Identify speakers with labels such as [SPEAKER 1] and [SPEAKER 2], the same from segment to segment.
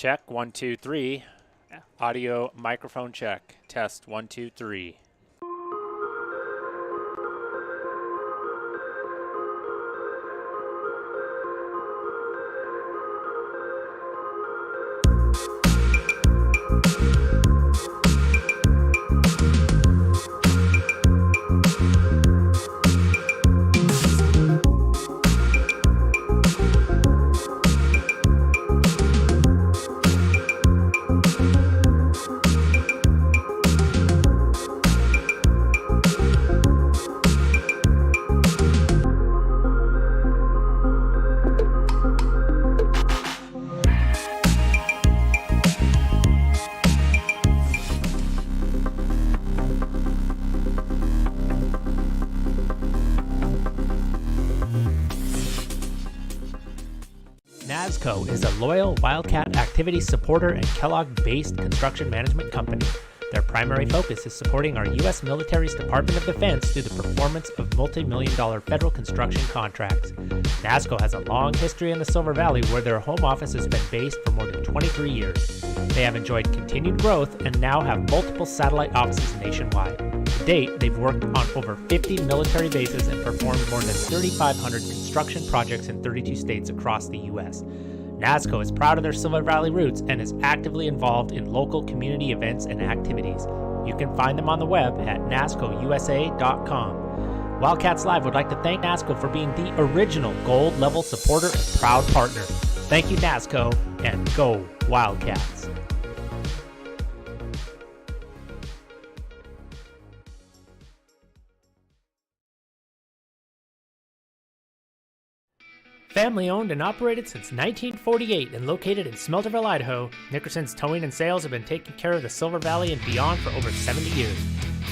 [SPEAKER 1] check. 1, 2, 3.
[SPEAKER 2] Yeah.
[SPEAKER 1] Audio microphone check. Test 1, 2, 3.
[SPEAKER 2] NASCO is a loyal Wildcat activity supporter and Kellogg-based construction management company. Their primary focus is supporting our U.S. military's Department of Defense through the performance of multi-million-dollar federal construction contracts. NASCO has a long history in the Silver Valley where their home office has been based for more than 23 years. They have enjoyed continued growth and now have multiple satellite offices nationwide. To date, they've worked on over 50 military bases and performed more than 3,500 construction projects in 32 states across the U.S. NASCO is proud of their Silver Valley roots and is actively involved in local community events and activities. You can find them on the web at nascousa.com. Wildcats Live would like to thank NASCO for being the original gold level supporter and proud partner. Thank you, NASCO, and go Wildcats. Family owned and operated since 1948 and located in Smelterville, Idaho, Nickerson's Towing and Sales have been taking care of the Silver Valley and beyond for over 70 years.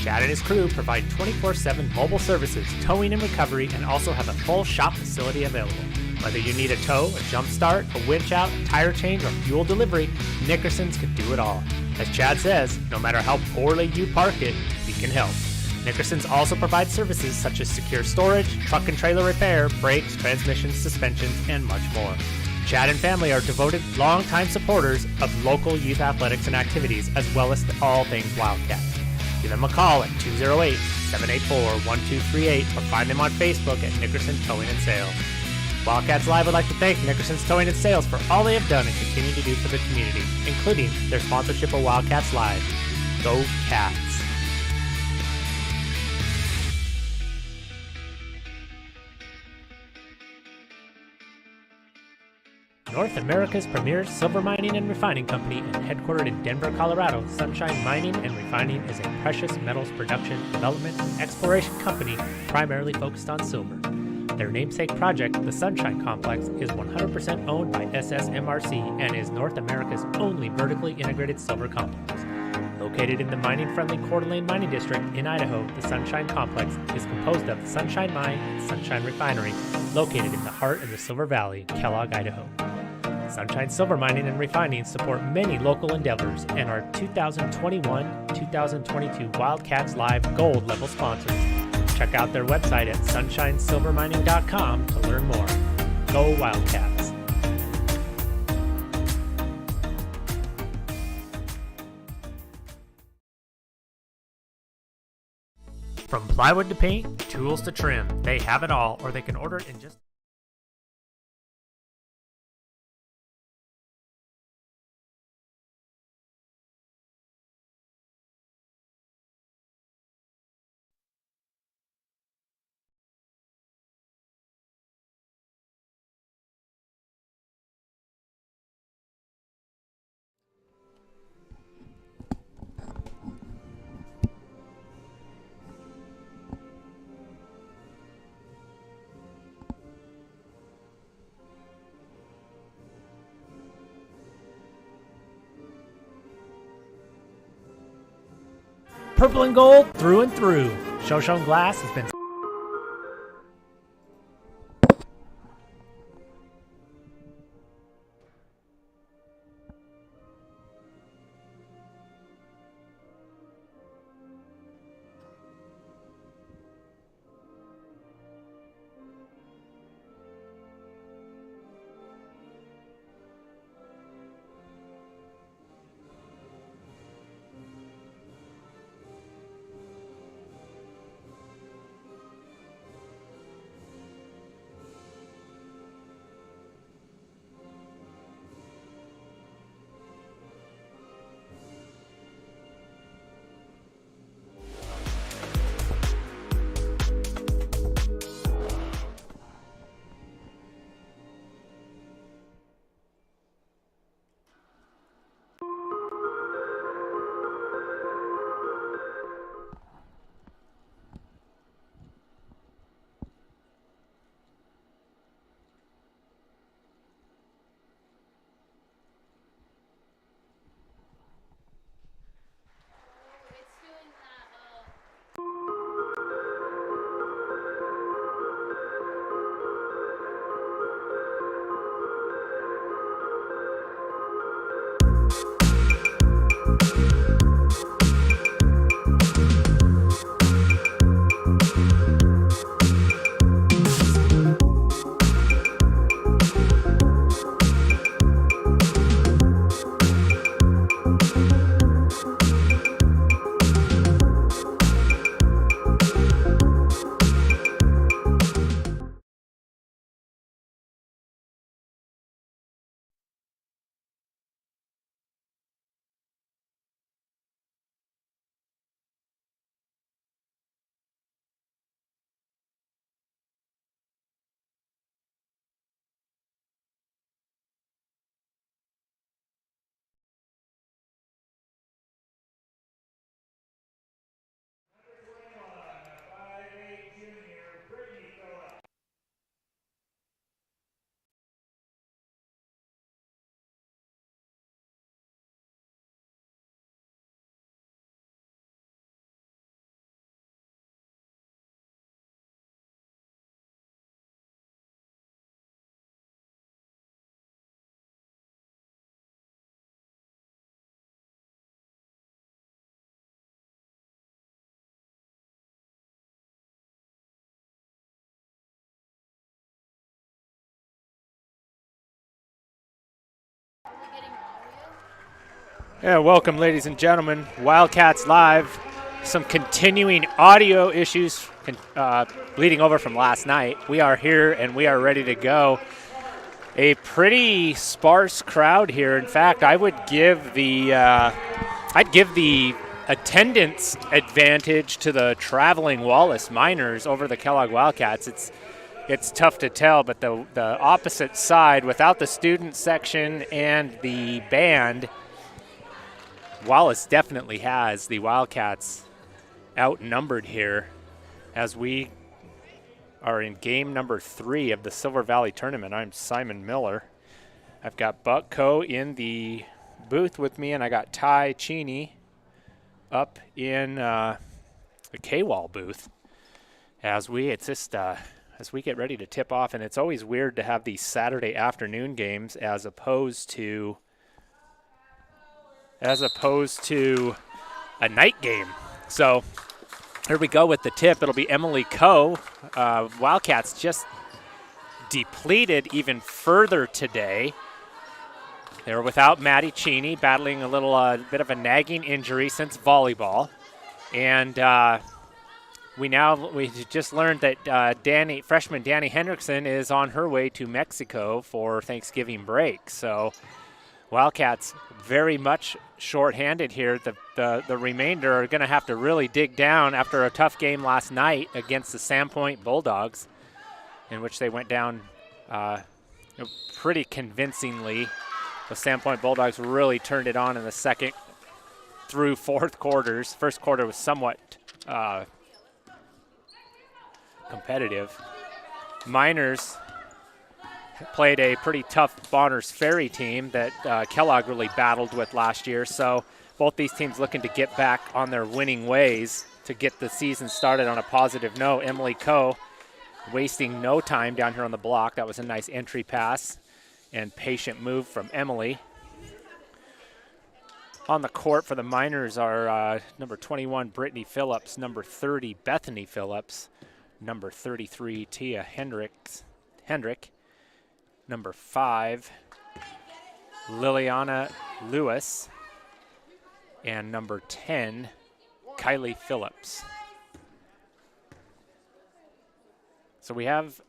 [SPEAKER 2] Chad and his crew provide 24/7 mobile services, towing and recovery, and also have a full shop facility available. Whether you need a tow, a jump start, a winch out, tire change, or fuel delivery, Nickerson's can do it all. As Chad says, no matter how poorly you park it, we can help. Nickerson's also provides services such as secure storage, truck and trailer repair, brakes, transmissions, suspensions, and much more. Chad and family are devoted, longtime supporters of local youth athletics and activities, as well as all things Wildcat. Give them a call at 208-784-1238 or find them on Facebook at Nickerson Towing and Sales. Wildcats Live would like to thank Nickerson's Towing and Sales for all they have done and continue to do for the community, including their sponsorship of Wildcats Live. Go Cats! North America's premier silver mining and refining company and headquartered in Denver, Colorado, Sunshine Mining and Refining is a precious metals production, development, and exploration company primarily focused on silver. Their namesake project, the Sunshine Complex, is 100% owned by SSMRC and is North America's only vertically integrated silver complex. Located in the mining-friendly Coeur d'Alene Mining District in Idaho, the Sunshine Complex is composed of the Sunshine Mine and Sunshine Refinery, located in the heart of the Silver Valley, Kellogg, Idaho. Sunshine Silver Mining and Refining support many local endeavors and are 2021-2022 Wildcats Live Gold level sponsors. Check out their website at sunshinesilvermining.com to learn more. Go Wildcats! From plywood to paint, tools to trim, they have it all, or they can order it in just purple and gold through and through. Shoshone Glass has been
[SPEAKER 1] Yeah, welcome, ladies and gentlemen. Wildcats Live. Some continuing audio issues bleeding over from last night. We are here and we are ready to go. A pretty sparse crowd here. In fact, I would give the attendance advantage to the traveling Wallace Miners over the Kellogg Wildcats. It's tough to tell, but the opposite side, without the student section and the band, Wallace definitely has the Wildcats outnumbered here as we are in game number 3 of the Silver Valley Tournament. I'm Simon Miller. I've got Buck Coe in the booth with me, and I got Ty Cheney up in the K-Wall booth as we get ready to tip off. And it's always weird to have these Saturday afternoon games as opposed to a night game. So here we go with the tip. It'll be Emily Coe. Wildcats just depleted even further today. They were without Maddie Cheney, battling a little bit of a nagging injury since volleyball. And we just learned that freshman Danny Hendrickson is on her way to Mexico for Thanksgiving break. So Wildcats very much shorthanded here. The remainder are going to have to really dig down after a tough game last night against the Sandpoint Bulldogs, in which they went down pretty convincingly. The Sandpoint Bulldogs really turned it on in the second through fourth quarters. First quarter was somewhat competitive. Miners played a pretty tough Bonners Ferry team that Kellogg really battled with last year. So both these teams looking to get back on their winning ways to get the season started on a positive note. Emily Coe wasting no time down here on the block. That was a nice entry pass and patient move from Emily. On the court for the Miners are number 21, Brittany Phillips, number 30, Bethany Phillips, number 33, Tia Hendrick, number 5, Liliana Lewis, and number 10, Kylie Phillips. So we have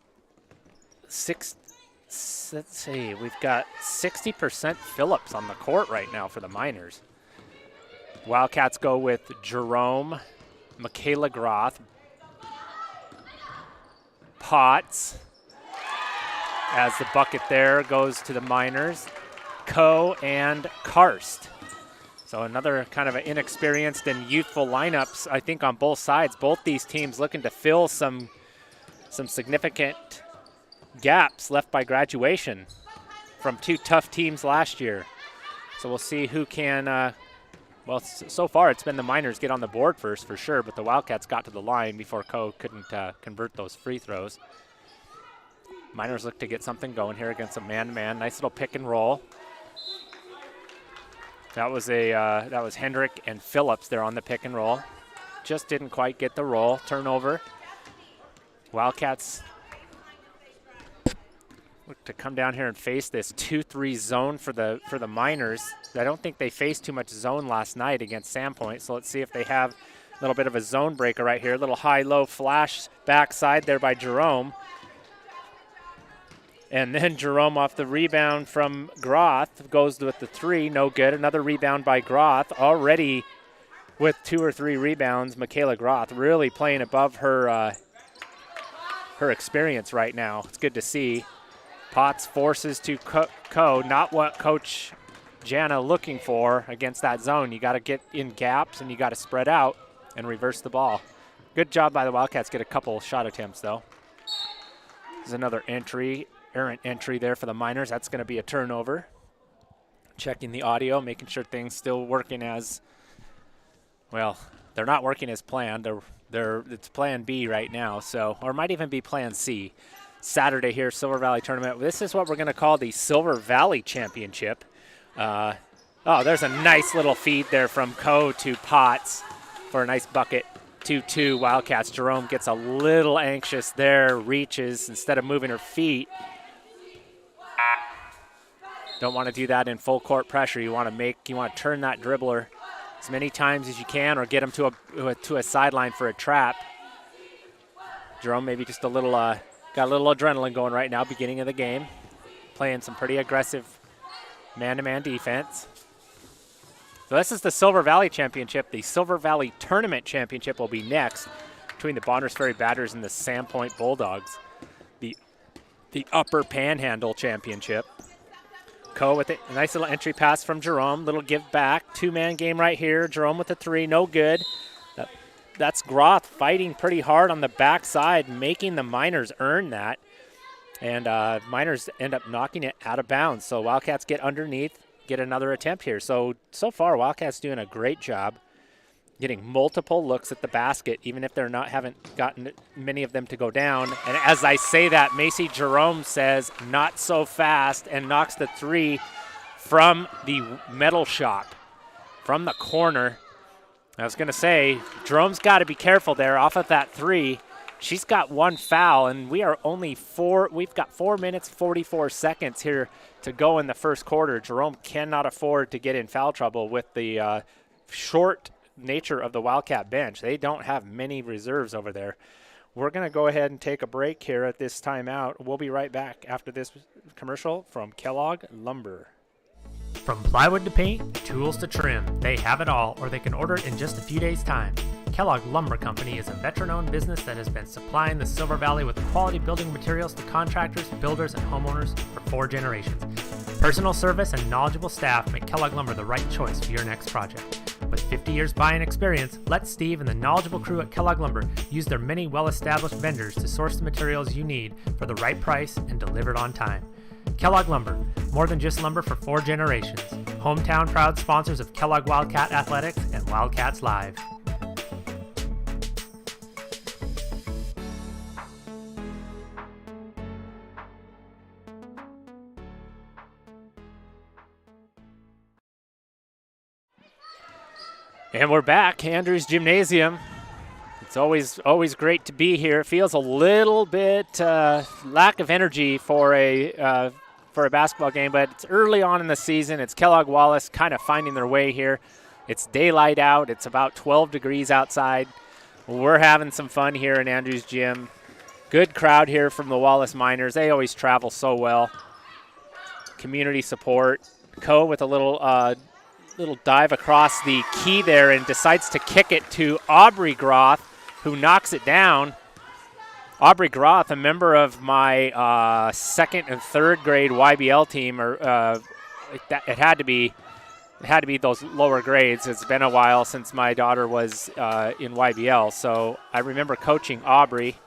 [SPEAKER 1] we've got 60% Phillips on the court right now for the Miners. Wildcats go with Jerome, Michaela Groth, Potts, as the bucket there goes to the Miners, Coe and Karst. So another kind of an inexperienced and youthful lineups, I think, on both sides. Both these teams looking to fill some significant gaps left by graduation from 2 tough teams last year. So we'll see who can, so far it's been the Miners get on the board first for sure, but the Wildcats got to the line before Coe couldn't convert those free throws. Miners look to get something going here against a man-to-man. Nice little pick and roll. That was Hendrick and Phillips there on the pick and roll. Just didn't quite get the roll. Turnover. Wildcats look to come down here and face this 2-3 zone for the Miners. I don't think they faced too much zone last night against Sandpoint, so let's see if they have a little bit of a zone breaker right here. A little high-low flash backside there by Jerome. And then Jerome off the rebound from Groth goes with the 3, no good. Another rebound by Groth, already with 2 or 3 rebounds. Michaela Groth really playing above her experience right now. It's good to see. Potts forces to Coe, not what Coach Jana looking for against that zone. You got to get in gaps and you got to spread out and reverse the ball. Good job by the Wildcats. Get a couple shot attempts though. There's another errant entry there for the Miners. That's going to be a turnover. Checking the audio, making sure things still working as well. They're not working as planned. It's Plan B right now, so, or might even be Plan C. Saturday here, Silver Valley Tournament. This is what we're going to call the Silver Valley Championship. There's a nice little feed there from Coe to Potts for a nice bucket. 2-2 Wildcats. Jerome gets a little anxious there, reaches instead of moving her feet. Don't want to do that in full court pressure. You want to turn that dribbler as many times as you can, or get him to a sideline for a trap. Jerome maybe just a little got a little adrenaline going right now, beginning of the game, playing some pretty aggressive man-to-man defense. So this is the Silver Valley Championship. The Silver Valley Tournament Championship will be next between the Bonners Ferry Batters and the Sandpoint Bulldogs. The Upper Panhandle Championship. Coe with a nice little entry pass from Jerome. Little give back. Two-man game right here. Jerome with a three. No good. That's Groth fighting pretty hard on the backside, making the Miners earn that. And Miners end up knocking it out of bounds. So Wildcats get underneath, get another attempt here. So far, Wildcats doing a great job getting multiple looks at the basket, even if haven't gotten many of them to go down. And as I say that, Macy Jerome says, not so fast, and knocks the three from the metal shop, from the corner. I was going to say, Jerome's got to be careful there off of that three. She's got one foul, and we've got 4 minutes, 44 seconds here to go in the first quarter. Jerome cannot afford to get in foul trouble with the short nature of the Wildcat bench. They don't have many reserves over there. We're going to go ahead and take a break here at this timeout. We'll be right back after this commercial from Kellogg Lumber.
[SPEAKER 2] From plywood to paint, tools to trim, they have it all, or they can order it in just a few days' time. Kellogg Lumber Company is a veteran-owned business that has been supplying the Silver Valley with quality building materials to contractors, builders, and homeowners for 4 generations. Personal service and knowledgeable staff make Kellogg Lumber the right choice for your next project. With 50 years buying experience, let Steve and the knowledgeable crew at Kellogg Lumber use their many well-established vendors to source the materials you need for the right price and delivered on time. Kellogg Lumber, more than just lumber for 4 generations. Hometown proud sponsors of Kellogg Wildcat Athletics and Wildcats Live.
[SPEAKER 1] And we're back, Andrews Gymnasium. It's always great to be here. It feels a little bit lack of energy for a basketball game, but it's early on in the season. It's Kellogg Wallace kind of finding their way here. It's daylight out. It's about 12 degrees outside. We're having some fun here in Andrews Gym. Good crowd here from the Wallace Miners. They always travel so well. Community support. Coe with a little dive across the key there and decides to kick it to Aubrey Groth, who knocks it down. Aubrey Groth, a member of my 2nd and 3rd grade YBL team, it had to be those lower grades. It's been a while since my daughter was in YBL, so I remember coaching Aubrey.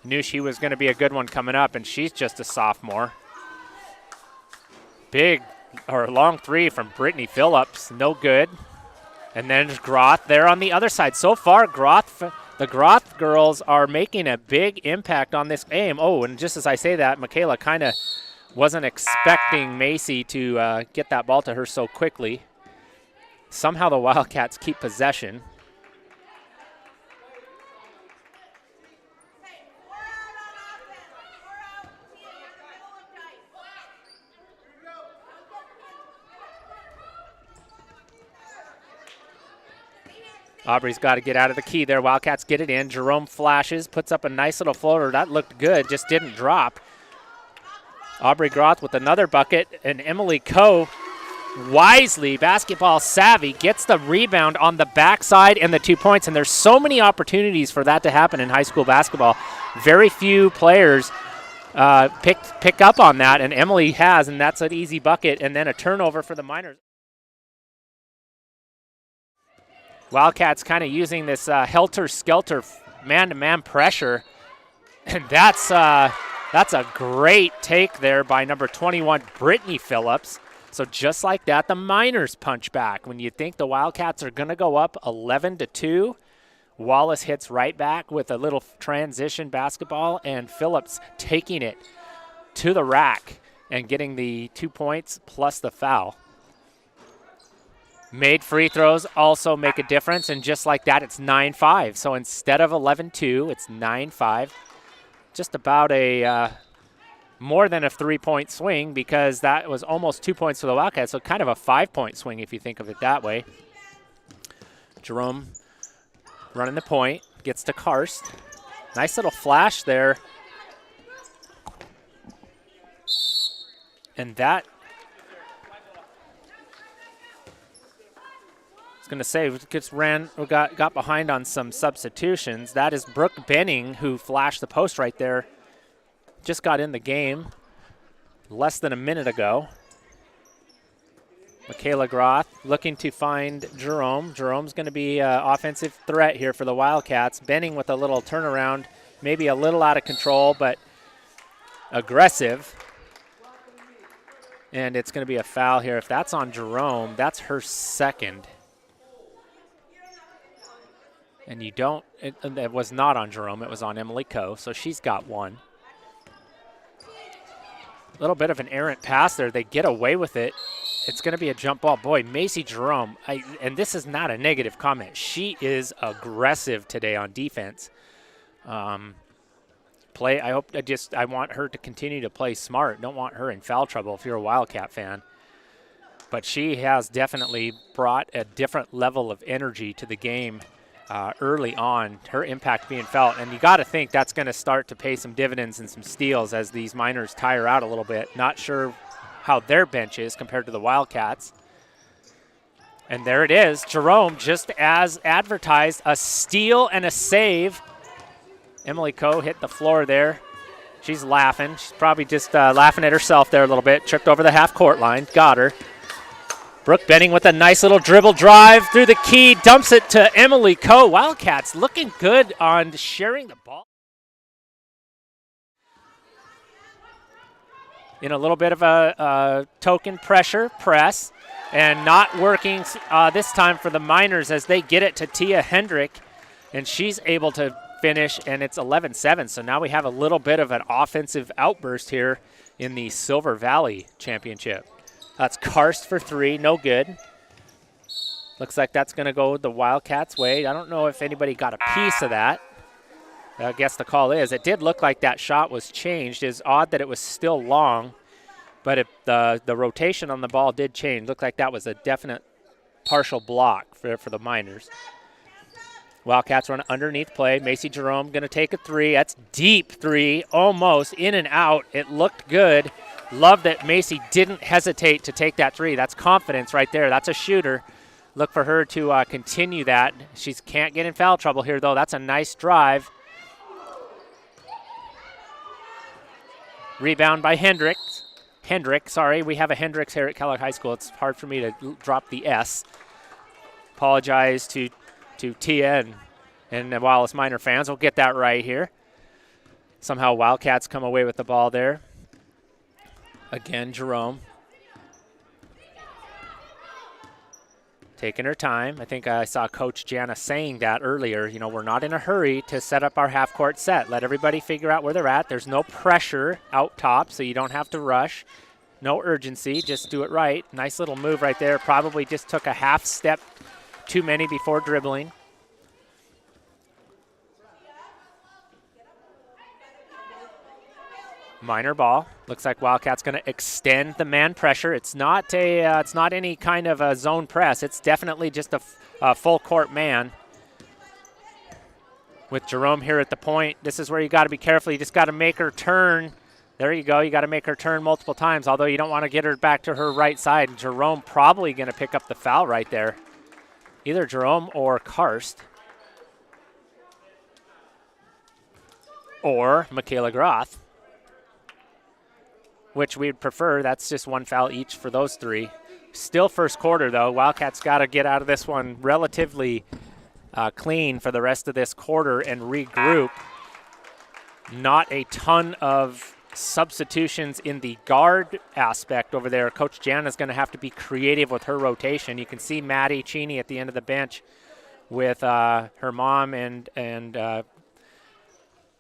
[SPEAKER 1] Knew she was going to be a good one coming up, and she's just a sophomore. Long three from Brittany Phillips, no good. And then there's Groth there on the other side. So far, the Groth girls are making a big impact on this game. Oh, and just as I say that, Michaela kind of wasn't expecting Macy to get that ball to her so quickly. Somehow the Wildcats keep possession. Aubrey's got to get out of the key there. Wildcats get it in. Jerome flashes, puts up a nice little floater. That looked good, just didn't drop. Aubrey Groth with another bucket, and Emily Coe, wisely, basketball savvy, gets the rebound on the backside and the 2 points, and there's so many opportunities for that to happen in high school basketball. Very few players pick up on that, and Emily has, and that's an easy bucket, and then a turnover for the Miners. Wildcats kind of using this helter-skelter man-to-man pressure, and that's a great take there by number 21, Brittany Phillips. So just like that, the Miners punch back. When you think the Wildcats are going to go up 11-2, Wallace hits right back with a little transition basketball, and Phillips taking it to the rack and getting the 2 points plus the foul. Made free throws also make a difference, and just like that, it's 9-5. So instead of 11-2, it's 9-5. Just about a more than a 3-point swing because that was almost 2 points for the Wildcats, so kind of a 5-point swing if you think of it that way. Jerome running the point, gets to Karst. Nice little flash there. And that, I was going to say, we just got behind on some substitutions. That is Brooke Benning, who flashed the post right there. Just got in the game less than a minute ago. Michaela Groth looking to find Jerome. Jerome's going to be an offensive threat here for the Wildcats. Benning with a little turnaround, maybe a little out of control, but aggressive. And it's going to be a foul here. If that's on Jerome, that's her second. And you don't, it was not on Jerome, it was on Emily Coe, so she's got one. A little bit of an errant pass there. They get away with it. It's going to be a jump ball. Boy, Macy Jerome, and this is not a negative comment. She is aggressive today on defense. I want her to continue to play smart. Don't want her in foul trouble if you're a Wildcat fan. But she has definitely brought a different level of energy to the game early on, her impact being felt. And you got to think that's going to start to pay some dividends and some steals as these Miners tire out a little bit. Not sure how their bench is compared to the Wildcats. And there it is. Jerome, just as advertised, a steal and a save. Emily Coe hit the floor there. She's laughing. She's probably just laughing at herself there a little bit. Tripped over the half-court line. Got her. Brooke Benning with a nice little dribble drive through the key. Dumps it to Emily Coe. Wildcats looking good on sharing the ball. In a little bit of a token pressure press. And not working this time for the Miners as they get it to Tia Hendrick. And she's able to finish, and it's 11-7. So now we have a little bit of an offensive outburst here in the Silver Valley Championship. That's Karst for three, no good. Looks like that's going to go the Wildcats' way. I don't know if anybody got a piece of that. I guess the call is. It did look like that shot was changed. It's odd that it was still long, but the rotation on the ball did change. Looked like that was a definite partial block for the Miners. Wildcats run underneath play. Macy Jerome going to take a three. That's deep three, almost in and out. It looked good. Love that Macy didn't hesitate to take that three. That's confidence right there. That's a shooter. Look for her to continue that. She can't get in foul trouble here, though. That's a nice drive. Rebound by Hendrick, sorry. We have a Hendricks here at Kellogg High School. It's hard for me to drop the S. Apologize to Tia and the Wallace Miner fans. We'll get that right here. Somehow Wildcats come away with the ball there. Again, Jerome. Taking her time. I think I saw Coach Jana saying that earlier. You know, we're not in a hurry to set up our half-court set. Let everybody figure out where they're at. There's no pressure out top, so you don't have to rush. No urgency. Just do it right. Nice little move right there. Probably just took a half step too many before dribbling. Minor ball. Looks like Wildcats going to extend the man pressure. It's not any kind of a zone press. It's definitely just a full court man. With Jerome here at the point, this is where you got to be careful. You just got to make her turn. There you go. You got to make her turn multiple times, although you don't want to get her back to her right side. Jerome probably going to pick up the foul right there. Either Jerome or Karst. Or Michaela Groth. Which we'd prefer. That's just one foul each for those three. Still first quarter, though. Wildcats got to get out of this one relatively clean for the rest of this quarter and regroup. Not a ton of substitutions in the guard aspect over there. Coach Jana's going to have to be creative with her rotation. You can see Maddie Cheney at the end of the bench with her mom and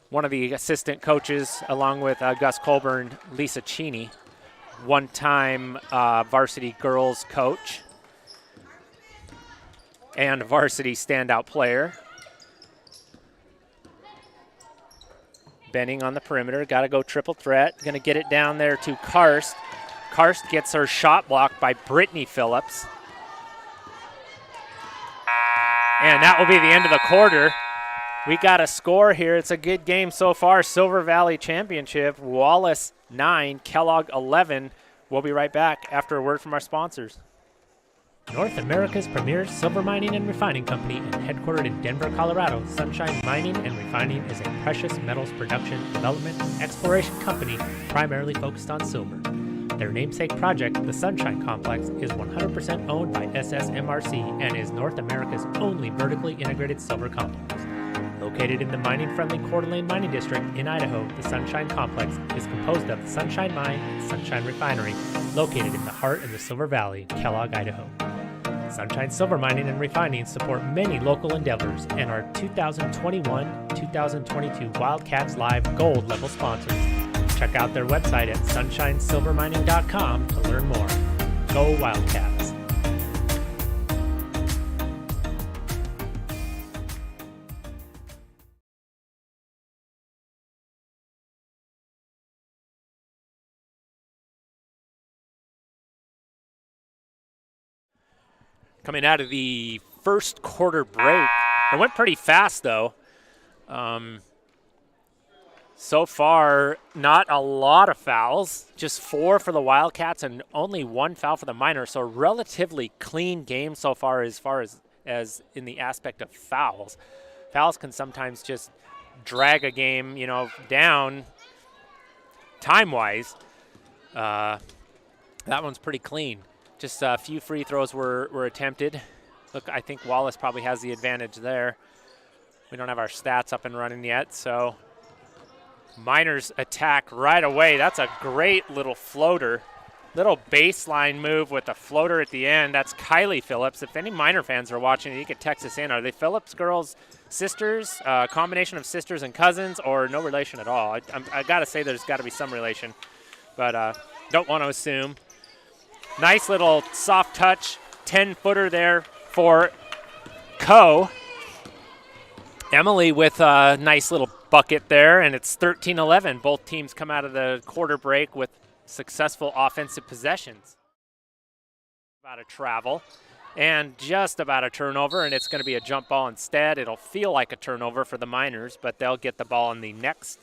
[SPEAKER 1] one of the assistant coaches, along with Gus Colburn, Lisa Cheney, one-time varsity girls coach and varsity standout player. Benning on the perimeter. Got to go triple threat. Going to get it down there to Karst. Karst gets her shot blocked by Brittany Phillips. And that will be the end of the quarter. We got a score here. It's a good game so far. Silver Valley Championship. Wallace 9, Kellogg 11. We'll be right back after a word from our sponsors.
[SPEAKER 2] North America's premier silver mining and refining company and headquartered in Denver, Colorado, Sunshine Mining and Refining is a precious metals production, development, and exploration company primarily focused on silver. Their namesake project, the Sunshine Complex, is 100% owned by SSMRC and is North America's only vertically integrated silver complex. Located in the mining-friendly Coeur d'Alene Mining District in Idaho, the Sunshine Complex is composed of the Sunshine Mine and Sunshine Refinery, located in the heart of the Silver Valley, Kellogg, Idaho. Sunshine Silver Mining and Refining support many local endeavors and are 2021-2022 Wildcats Live Gold level sponsors. Check out their website at sunshinesilvermining.com to learn more. Go Wildcats!
[SPEAKER 1] Coming out of the first quarter break. It went pretty fast, though. So far, not a lot of fouls, just 4 for the Wildcats and only 1 foul for the Miners. So relatively clean game so far as in the aspect of fouls. Fouls can sometimes just drag a game, down time-wise. That one's pretty clean. Just a few free throws were attempted. Look, I think Wallace probably has the advantage there. We don't have our stats up and running yet, so Miners attack right away. That's a great little floater. Little baseline move with a floater at the end. That's Kylie Phillips. If any Miner fans are watching, you could text us in. Are they Phillips girls, sisters, combination of sisters and cousins, or no relation at all? I got to say there's got to be some relation, but don't want to assume. Nice little soft touch, 10-footer there for Co. Emily with a nice little bucket there, and it's 13-11. Both teams come out of the quarter break with successful offensive possessions. About a travel and just about a turnover, and it's going to be a jump ball instead. It'll feel like a turnover for the Miners, but they'll get the ball in the next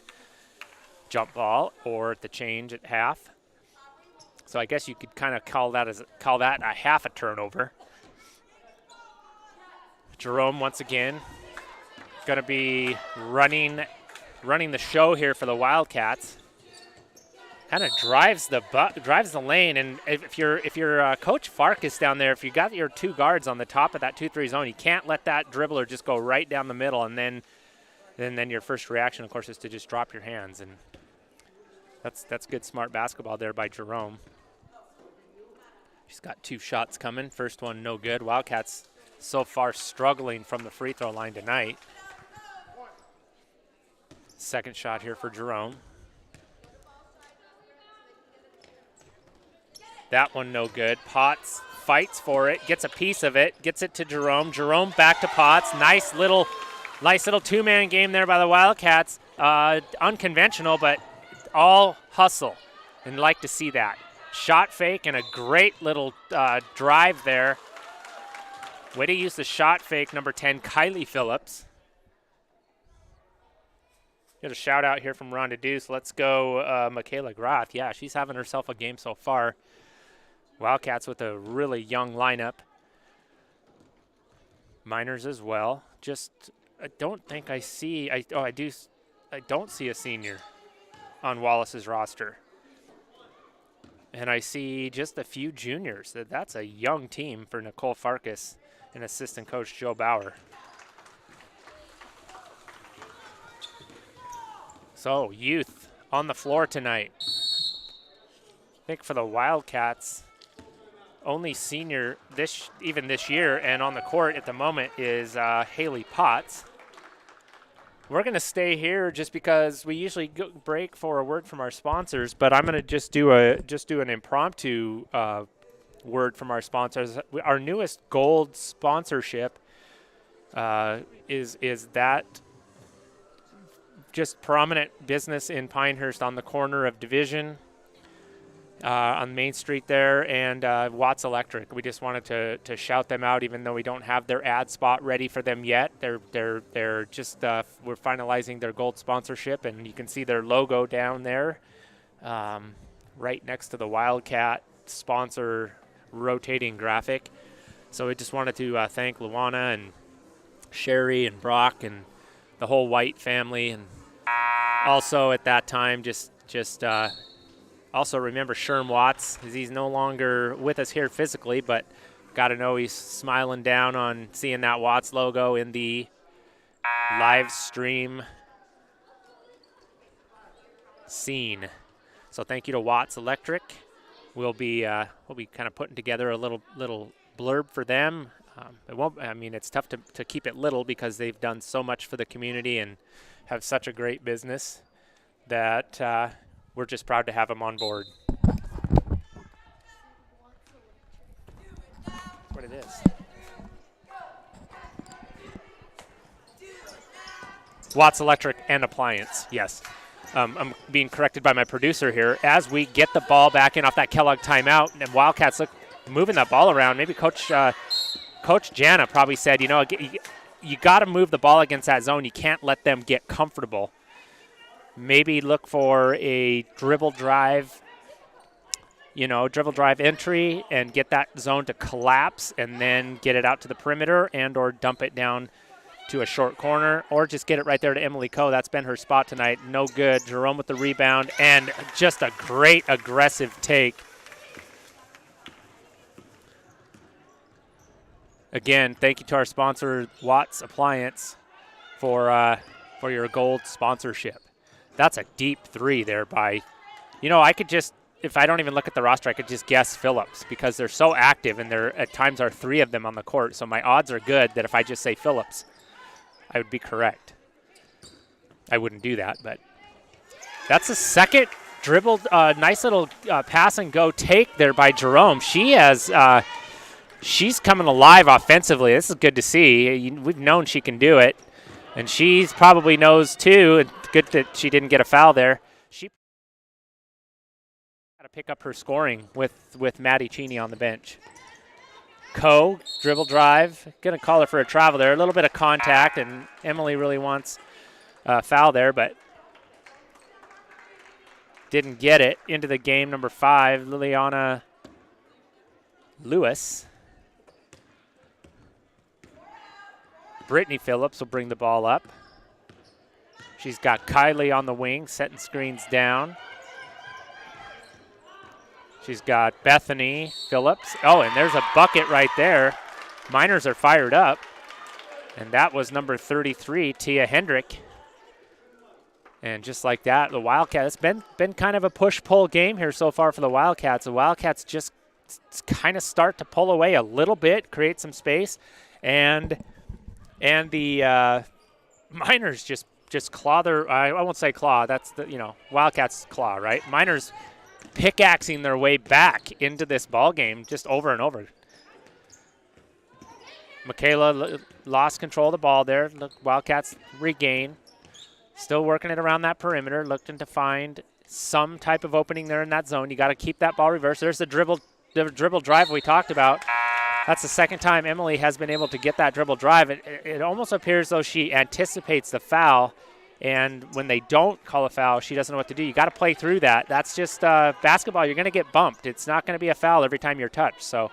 [SPEAKER 1] jump ball or at the change at half. So I guess you could kind of call that a half a turnover. Jerome once again going to be running the show here for the Wildcats. Kind of drives the lane, and if you're Coach Farkas down there, if you got your 2 guards on the top of that 2-3 zone, you can't let that dribbler just go right down the middle, and then your first reaction, of course, is to just drop your hands, and that's good smart basketball there by Jerome. She's got 2 shots coming. First one no good. Wildcats so far struggling from the free throw line tonight. Second shot here for Jerome. That one no good. Potts fights for it, gets a piece of it, gets it to Jerome. Jerome back to Potts. Nice little 2-man game there by the Wildcats. Unconventional, but all hustle, and like to see that. Shot fake and a great little drive there. Way to use the shot fake, number 10, Kylie Phillips. Get a shout out here from Rhonda Deuce. Let's go Michaela Groth. Yeah, she's having herself a game so far. Wildcats with a really young lineup. Miners as well. I don't think I see, I don't see a senior on Wallace's roster. And I see just a few juniors. That's a young team for Nicole Farkas and assistant coach Joe Bauer. So, youth on the floor tonight. I think for the Wildcats, only senior even this year and on the court at the moment is Haley Potts. We're going to stay here just because we usually break for a word from our sponsors, but I'm going to just do an impromptu word from our sponsors. Our newest gold sponsorship is that just prominent business in Pinehurst on the corner of Division on Main Street there, and Watts Electric. We just wanted to shout them out, even though we don't have their ad spot ready for them yet. They're just we're finalizing their gold sponsorship, and you can see their logo down there, right next to the Wildcat sponsor rotating graphic. So we just wanted to thank Luana and Sherry and Brock and the whole White family, and also at that time just also remember Sherm Watts, as he's no longer with us here physically, but got to know he's smiling down on seeing that Watts logo in the live stream scene. So thank you to Watts Electric. We'll be kind of putting together a little blurb for them. It won't. I mean, it's tough to keep it little because they've done so much for the community and have such a great business that we're just proud to have them on board. What it is. Watts Electric and Appliance, yes. I'm being corrected by my producer here. As we get the ball back in off that Kellogg timeout, and Wildcats look moving that ball around. Maybe Coach Jana probably said, you got to move the ball against that zone. You can't let them get comfortable. Maybe look for a dribble drive entry and get that zone to collapse, and then get it out to the perimeter and or dump it down to a short corner, or just get it right there to Emily Coe. That's been her spot tonight. No good. Jerome with the rebound, and just a great aggressive take. Again, thank you to our sponsor, Watts Appliance, for your gold sponsorship. That's a deep three there by, I could just, if I don't even look at the roster, I could just guess Phillips because they're so active, and there at times are three of them on the court. So my odds are good that if I just say Phillips, I would be correct. I wouldn't do that, but that's a second dribbled, nice little pass and go take there by Jerome. She's coming alive offensively. This is good to see. We've known she can do it, and she probably knows too. And good that she didn't get a foul there. She got to pick up her scoring with Maddie Cheney on the bench. Coe, dribble drive. Going to call her for a travel there. A little bit of contact, and Emily really wants a foul there, but didn't get it. Into the game, number 5, Liliana Lewis. Brittany Phillips will bring the ball up. She's got Kylie on the wing, setting screens down. She's got Bethany Phillips. Oh, and there's a bucket right there. Miners are fired up. And that was number 33, Tia Hendrick. And just like that, the Wildcats, it's been kind of a push-pull game here so far for the Wildcats. The Wildcats just kind of start to pull away a little bit, create some space, and the Miners just claw their, I won't say claw, that's the, Wildcats claw, right? Miners pickaxing their way back into this ball game just over and over. Michaela lost control of the ball there. Look, Wildcats regain. Still working it around that perimeter, looking to find some type of opening there in that zone. You got to keep that ball reversed. There's the dribble drive we talked about. That's the second time Emily has been able to get that dribble drive. It almost appears though she anticipates the foul, and when they don't call a foul, she doesn't know what to do. You got to play through that. That's just basketball. You're going to get bumped. It's not going to be a foul every time you're touched. So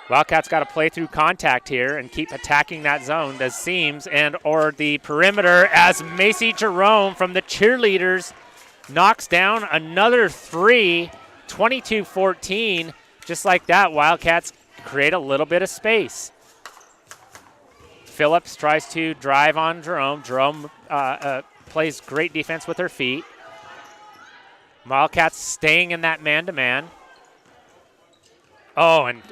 [SPEAKER 1] Wildcats got to play through contact here and keep attacking that zone, the seams and or the perimeter, as Macy Jerome from the cheerleaders knocks down another three, 22-14. Just like that, Wildcats create a little bit of space. Phillips tries to drive on Jerome. Jerome plays great defense with her feet. Wildcats staying in that man-to-man. Oh, and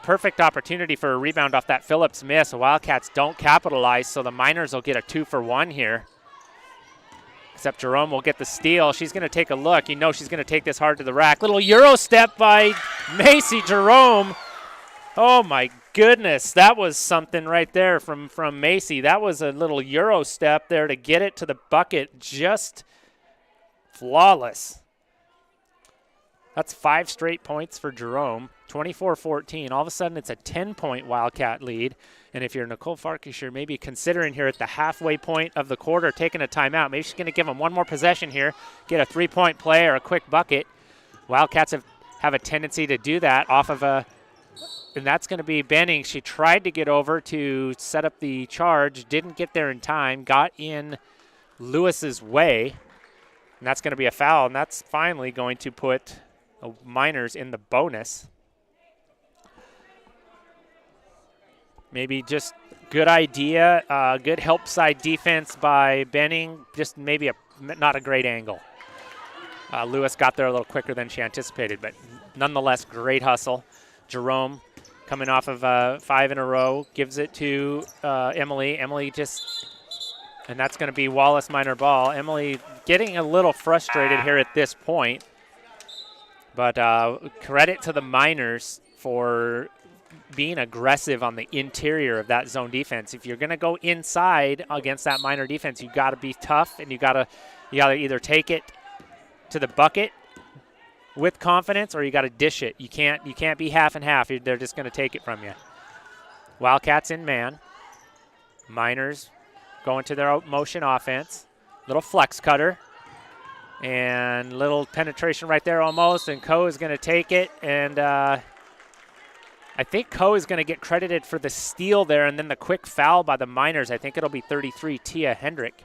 [SPEAKER 1] perfect opportunity for a rebound off that Phillips miss. The Wildcats don't capitalize, so the Miners will get a 2-for-1 here. Except Jerome will get the steal. She's going to take a look. She's going to take this hard to the rack. Little Euro step by Macy Jerome. Oh, my goodness, that was something right there from Macy. That was a little Euro step there to get it to the bucket. Just flawless. That's 5 straight points for Jerome, 24-14. All of a sudden, it's a 10-point Wildcat lead. And if you're Nicole Farkas, you're maybe considering here at the halfway point of the quarter taking a timeout. Maybe she's going to give them one more possession here, get a 3-point play or a quick bucket. Wildcats have a tendency to do that off of and that's going to be Benning. She tried to get over to set up the charge, didn't get there in time, got in Lewis's way, and that's going to be a foul, and that's finally going to put Miners in the bonus. Maybe just good idea, good help side defense by Benning, just maybe not a great angle. Lewis got there a little quicker than she anticipated, but nonetheless, great hustle. Jerome coming off of 5 in a row, gives it to Emily. Emily and that's going to be Wallace Minor ball. Emily getting a little frustrated here at this point. But credit to the Miners for being aggressive on the interior of that zone defense. If you're going to go inside against that Miner defense, you got to be tough, and you got to either take it to the bucket with confidence, or you got to dish it. You can't be half and half. They're just going to take it from you. Wildcats in man. Miners going to their motion offense. Little flex cutter. And little penetration right there almost, and Coe is going to take it, and I think Coe is going to get credited for the steal there, and then the quick foul by the Miners. I think it'll be 33, Tia Hendrick.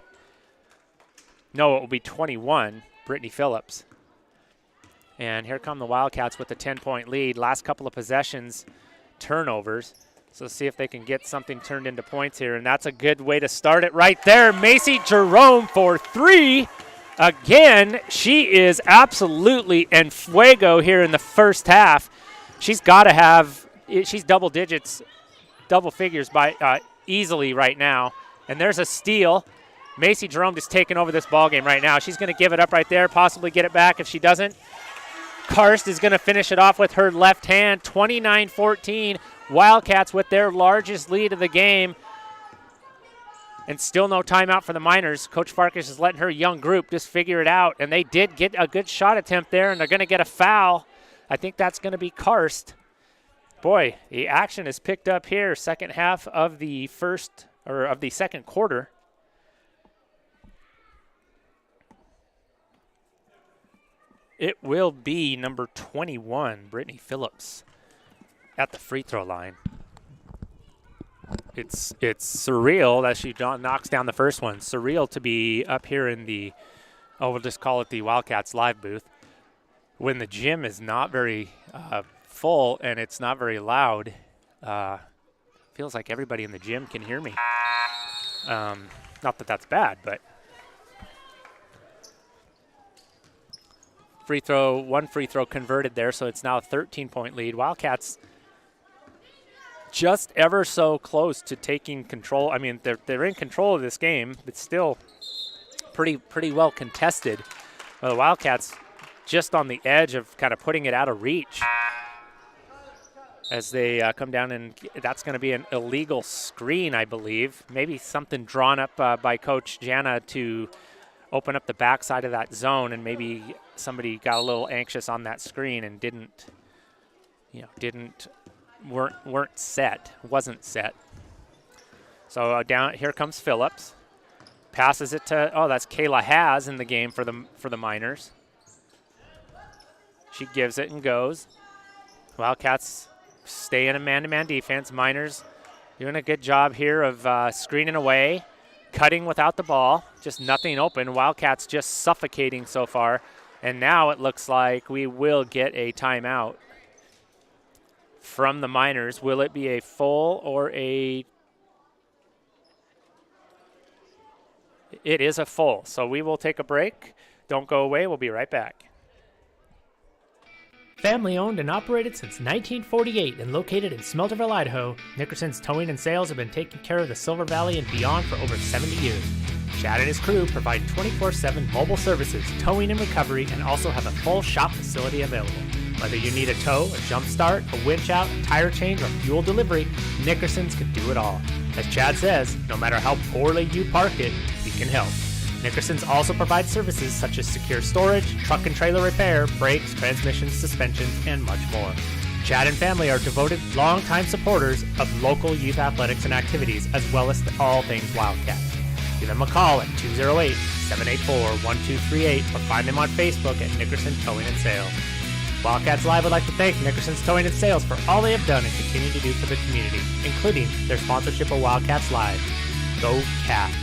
[SPEAKER 1] No, it will be 21, Brittany Phillips. And here come the Wildcats with a 10-point lead. Last couple of possessions, turnovers. So see if they can get something turned into points here, and that's a good way to start it right there. Macy Jerome for 3. Again, she is absolutely en fuego here in the first half. She's got to have – she's double digits, double figures by easily right now. And there's a steal. Macy Jerome just taking over this ball game right now. She's going to give it up right there, possibly get it back. If she doesn't, Karst is going to finish it off with her left hand. 29-14, Wildcats with their largest lead of the game. And still no timeout for the Miners. Coach Farkas is letting her young group just figure it out. And they did get a good shot attempt there, and they're going to get a foul. I think that's going to be Karst. Boy, the action is picked up here. Second half of the second quarter. It will be number 21, Brittany Phillips, at the free throw line. It's surreal that she knocks down the first one. Surreal to be up here in we'll just call it the Wildcats live booth, when the gym is not very full and it's not very loud. Feels like everybody in the gym can hear me. Not that that's bad, but one free throw converted there, so it's now a 13-point lead. Wildcats just ever so close to taking control. I mean, they're in control of this game. It's still pretty well contested. But the Wildcats just on the edge of kind of putting it out of reach as they come down, and that's going to be an illegal screen, I believe. Maybe something drawn up by Coach Jana to open up the backside of that zone, and maybe somebody got a little anxious on that screen and wasn't set. So down here comes Phillips, passes it to that's Kayla Haas in the game for the Miners. She gives it and goes. Wildcats stay in a man-to-man defense. Miners doing a good job here of screening away, cutting without the ball, just nothing open. Wildcats just suffocating so far, and now it looks like we will get a timeout from the Miners. Will it be a full or a... It is a full, so we will take a break. Don't go away. We'll be right back.
[SPEAKER 2] Family owned and operated since 1948 and located in Smelterville, Idaho, Nickerson's Towing and Sales have been taking care of the Silver Valley and beyond for over 70 years. Chad and his crew provide 24/7 mobile services, towing and recovery, and also have a full shop facility available. Whether you need a tow, a jump start, a winch out, tire change, or fuel delivery, Nickerson's can do it all. As Chad says, no matter how poorly you park it, we can help. Nickerson's also provides services such as secure storage, truck and trailer repair, brakes, transmissions, suspensions, and much more. Chad and family are devoted, longtime supporters of local youth athletics and activities, as well as all things Wildcats. Give them a call at 208-784-1238 or find them on Facebook at Nickerson Towing and Sales. Wildcats Live would like to thank Nickerson's Towing and Sales for all they have done and continue to do for the community, including their sponsorship of Wildcats Live. Go Cats!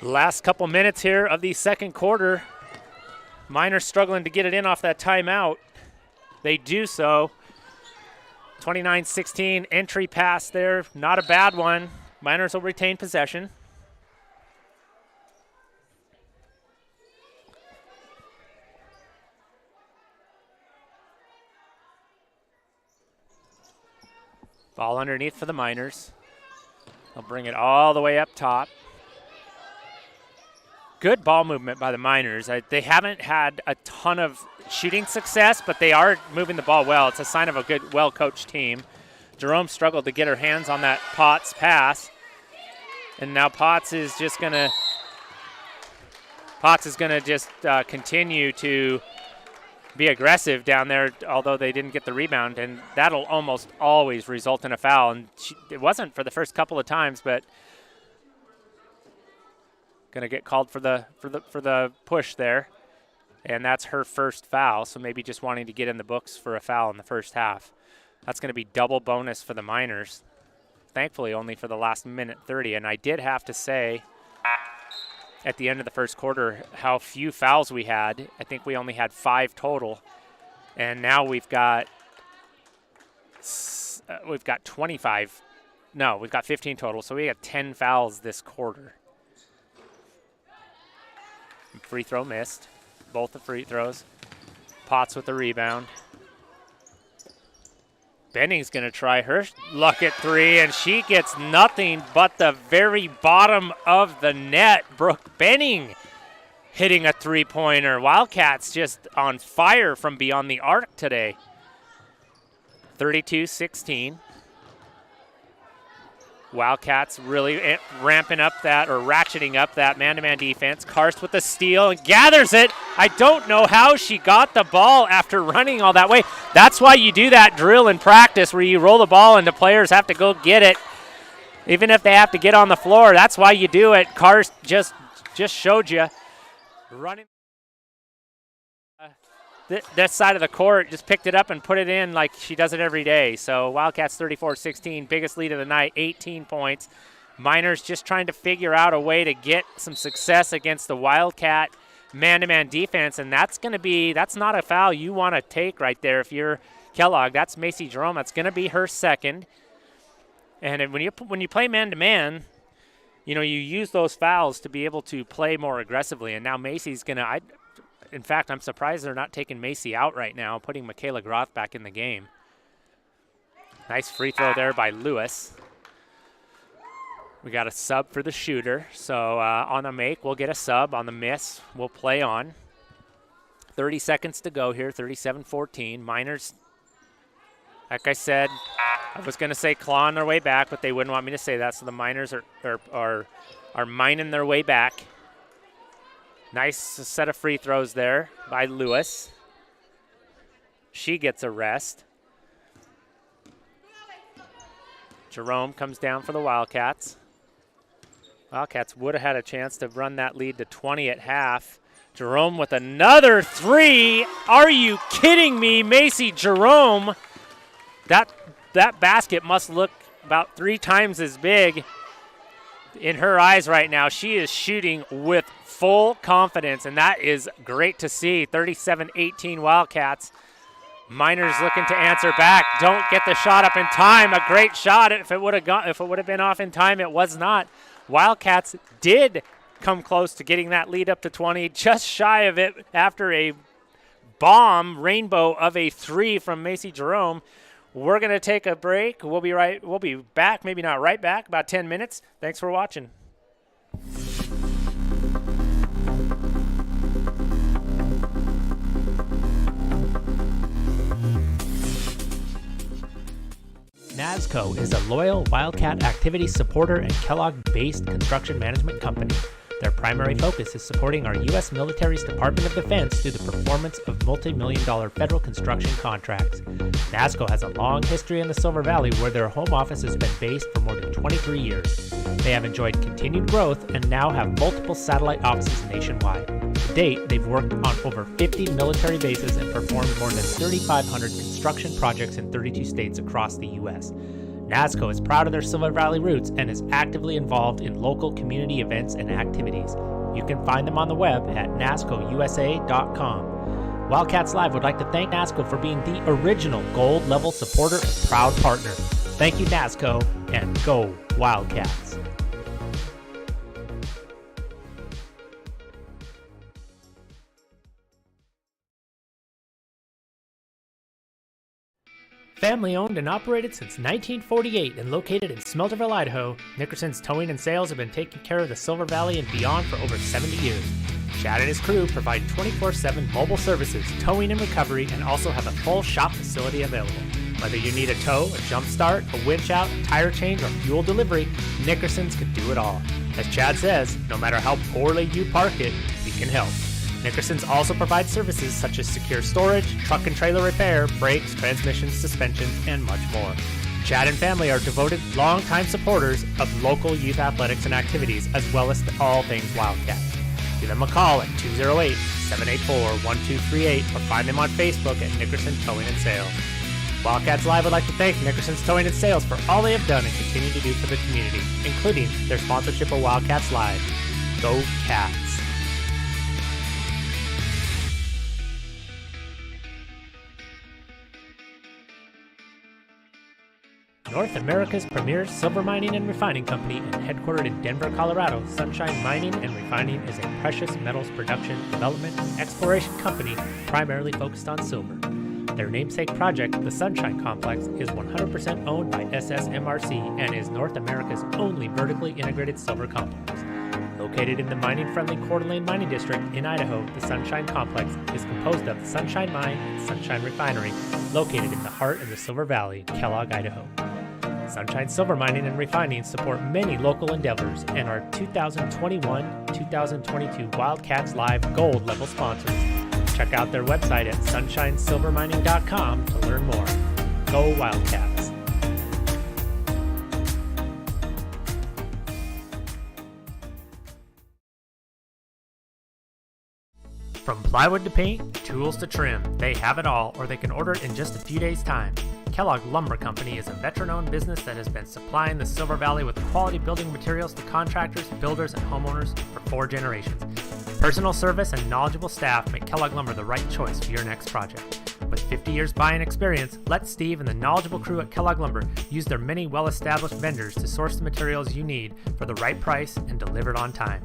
[SPEAKER 1] Last couple minutes here of the second quarter. Miners struggling to get it in off that timeout. They do so. 29-16 entry pass there. Not a bad one. Miners will retain possession. Ball underneath for the Miners. They'll bring it all the way up top. Good ball movement by the Miners. They haven't had a ton of shooting success, but they are moving the ball well. It's a sign of a good, well-coached team. Jerome struggled to get her hands on that Potts pass, and now Potts is gonna just continue to be aggressive down there, although they didn't get the rebound, and that'll almost always result in a foul. And it wasn't for the first couple of times, but gonna get called for the push there, and that's her first foul. So maybe just wanting to get in the books for a foul in the first half. That's gonna be double bonus for the Miners. Thankfully, only for the last minute 30. And I did have to say at the end of the first quarter how few fouls we had. I think we only had 5 total, and now we've got 25. No, we've got 15 total. So we have 10 fouls this quarter. Free throw missed. Both the free throws. Potts with the rebound. Benning's going to try her luck at 3, and she gets nothing but the very bottom of the net. Brooke Benning hitting a three-pointer. Wildcats just on fire from beyond the arc today. 32-16. Wildcats really ramping up that, or ratcheting up that man-to-man defense. Karst with the steal and gathers it. I don't know how she got the ball after running all that way. That's why you do that drill in practice where you roll the ball and the players have to go get it, even if they have to get on the floor. That's why you do it. Karst just showed you. Running this side of the court, just picked it up and put it in like she does it every day. So Wildcats 34-16, biggest lead of the night, 18 points. Miners just trying to figure out a way to get some success against the Wildcat man-to-man defense, and that's not a foul you want to take right there if you're Kellogg. That's Macy Jerome. That's going to be her second. And when you play man-to-man, you use those fouls to be able to play more aggressively. And now Macy's going to in fact, I'm surprised they're not taking Macy out right now, putting Michaela Groth back in the game. Nice free throw there by Lewis. We got a sub for the shooter. So on the make, we'll get a sub. On the miss, we'll play on. 30 seconds to go here, 37-14. Miners, like I said, I was going to say clawing their way back, but they wouldn't want me to say that. So the Miners are mining their way back. Nice set of free throws there by Lewis. She gets a rest. Jerome comes down for the Wildcats. Wildcats would have had a chance to run that lead to 20 at half. Jerome with another 3. Are you kidding me, Macy Jerome? That basket must look about 3 times as big in her eyes right now. She is shooting with full confidence, and that is great to see. 37-18 Wildcats. Miners looking to answer back. Don't get the shot up in time. A great shot. If it would have been off in time, it was not. Wildcats did come close to getting that lead up to 20, just shy of it after a bomb rainbow of a 3 from Macy Jerome. We're going to take a break. We'll be back, maybe not right back, about 10 minutes. Thanks for watching.
[SPEAKER 2] NASCO is a loyal Wildcat activity supporter and Kellogg-based construction management company. Their primary focus is supporting our U.S. military's Department of Defense through the performance of multi-million-dollar federal construction contracts. NASCO has a long history in the Silver Valley where their home office has been based for more than 23 years. They have enjoyed continued growth and now have multiple satellite offices nationwide. To date, they've worked on over 50 military bases and performed more than 3,500 construction projects in 32 states across the U.S. NASCO is proud of their Silver Valley roots and is actively involved in local community events and activities. You can find them on the web at nascousa.com. Wildcats Live would like to thank NASCO for being the original gold level supporter and proud partner. Thank you, NASCO, and go Wildcats. Family owned and operated since 1948 and located in Smelterville, Idaho, Nickerson's Towing and Sales have been taking care of the Silver Valley and beyond for over 70 years. Chad and his crew provide 24/7 mobile services, towing and recovery, and also have a full shop facility available. Whether you need a tow, a jump start, a winch out, a tire change, or fuel delivery, Nickerson's can do it all. As Chad says, no matter how poorly you park it, we can help. Nickerson's also provides services such as secure storage, truck and trailer repair, brakes, transmissions, suspensions, and much more. Chad and family are devoted, longtime supporters of local youth athletics and activities, as well as all things Wildcats. Give them a call at 208-784-1238 or find them on Facebook at Nickerson Towing and Sales. Wildcats Live would like to thank Nickerson's Towing and Sales for all they have done and continue to do for the community, including their sponsorship of Wildcats Live. Go Cats! North America's premier silver mining and refining company and headquartered in Denver, Colorado, Sunshine Mining and Refining is a precious metals production, development, and exploration company primarily focused on silver. Their namesake project, the Sunshine Complex, is 100% owned by SSMRC and is North America's only vertically integrated silver complex. Located in the mining-friendly Coeur d'Alene Mining District in Idaho, the Sunshine Complex is composed of the Sunshine Mine and Sunshine Refinery, located in the heart of the Silver Valley, Kellogg, Idaho. Sunshine Silver Mining and Refining support many local endeavors and are 2021-2022 Wildcats Live Gold level sponsors. Check out their website at sunshinesilvermining.com to learn more. Go Wildcats! From plywood to paint, tools to trim, they have it all, or they can order it in just a few days' time. Kellogg Lumber Company is a veteran-owned business that has been supplying the Silver Valley with quality building materials to contractors, builders, and homeowners for 4 generations. Personal service and knowledgeable staff make Kellogg Lumber the right choice for your next project. With 50 years buying experience, let Steve and the knowledgeable crew at Kellogg Lumber use their many well-established vendors to source the materials you need for the right price and delivered on time.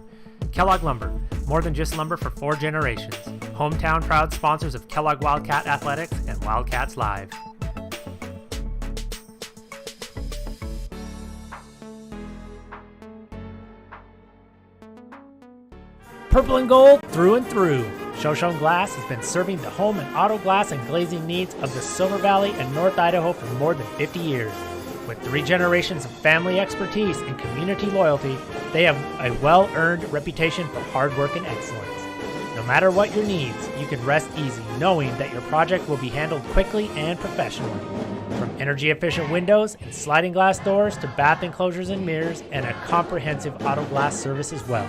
[SPEAKER 2] Kellogg Lumber, more than just lumber for 4 generations. Hometown proud sponsors of Kellogg Wildcat Athletics and Wildcats Live. Purple and gold through and through. Shoshone Glass has been serving the home and auto glass and glazing needs of the Silver Valley and North Idaho for more than 50 years. With 3 generations of family expertise and community loyalty, they have a well-earned reputation for hard work and excellence. No matter what your needs, you can rest easy knowing that your project will be handled quickly and professionally. From energy-efficient windows and sliding glass doors to bath enclosures and mirrors and a comprehensive auto glass service as well.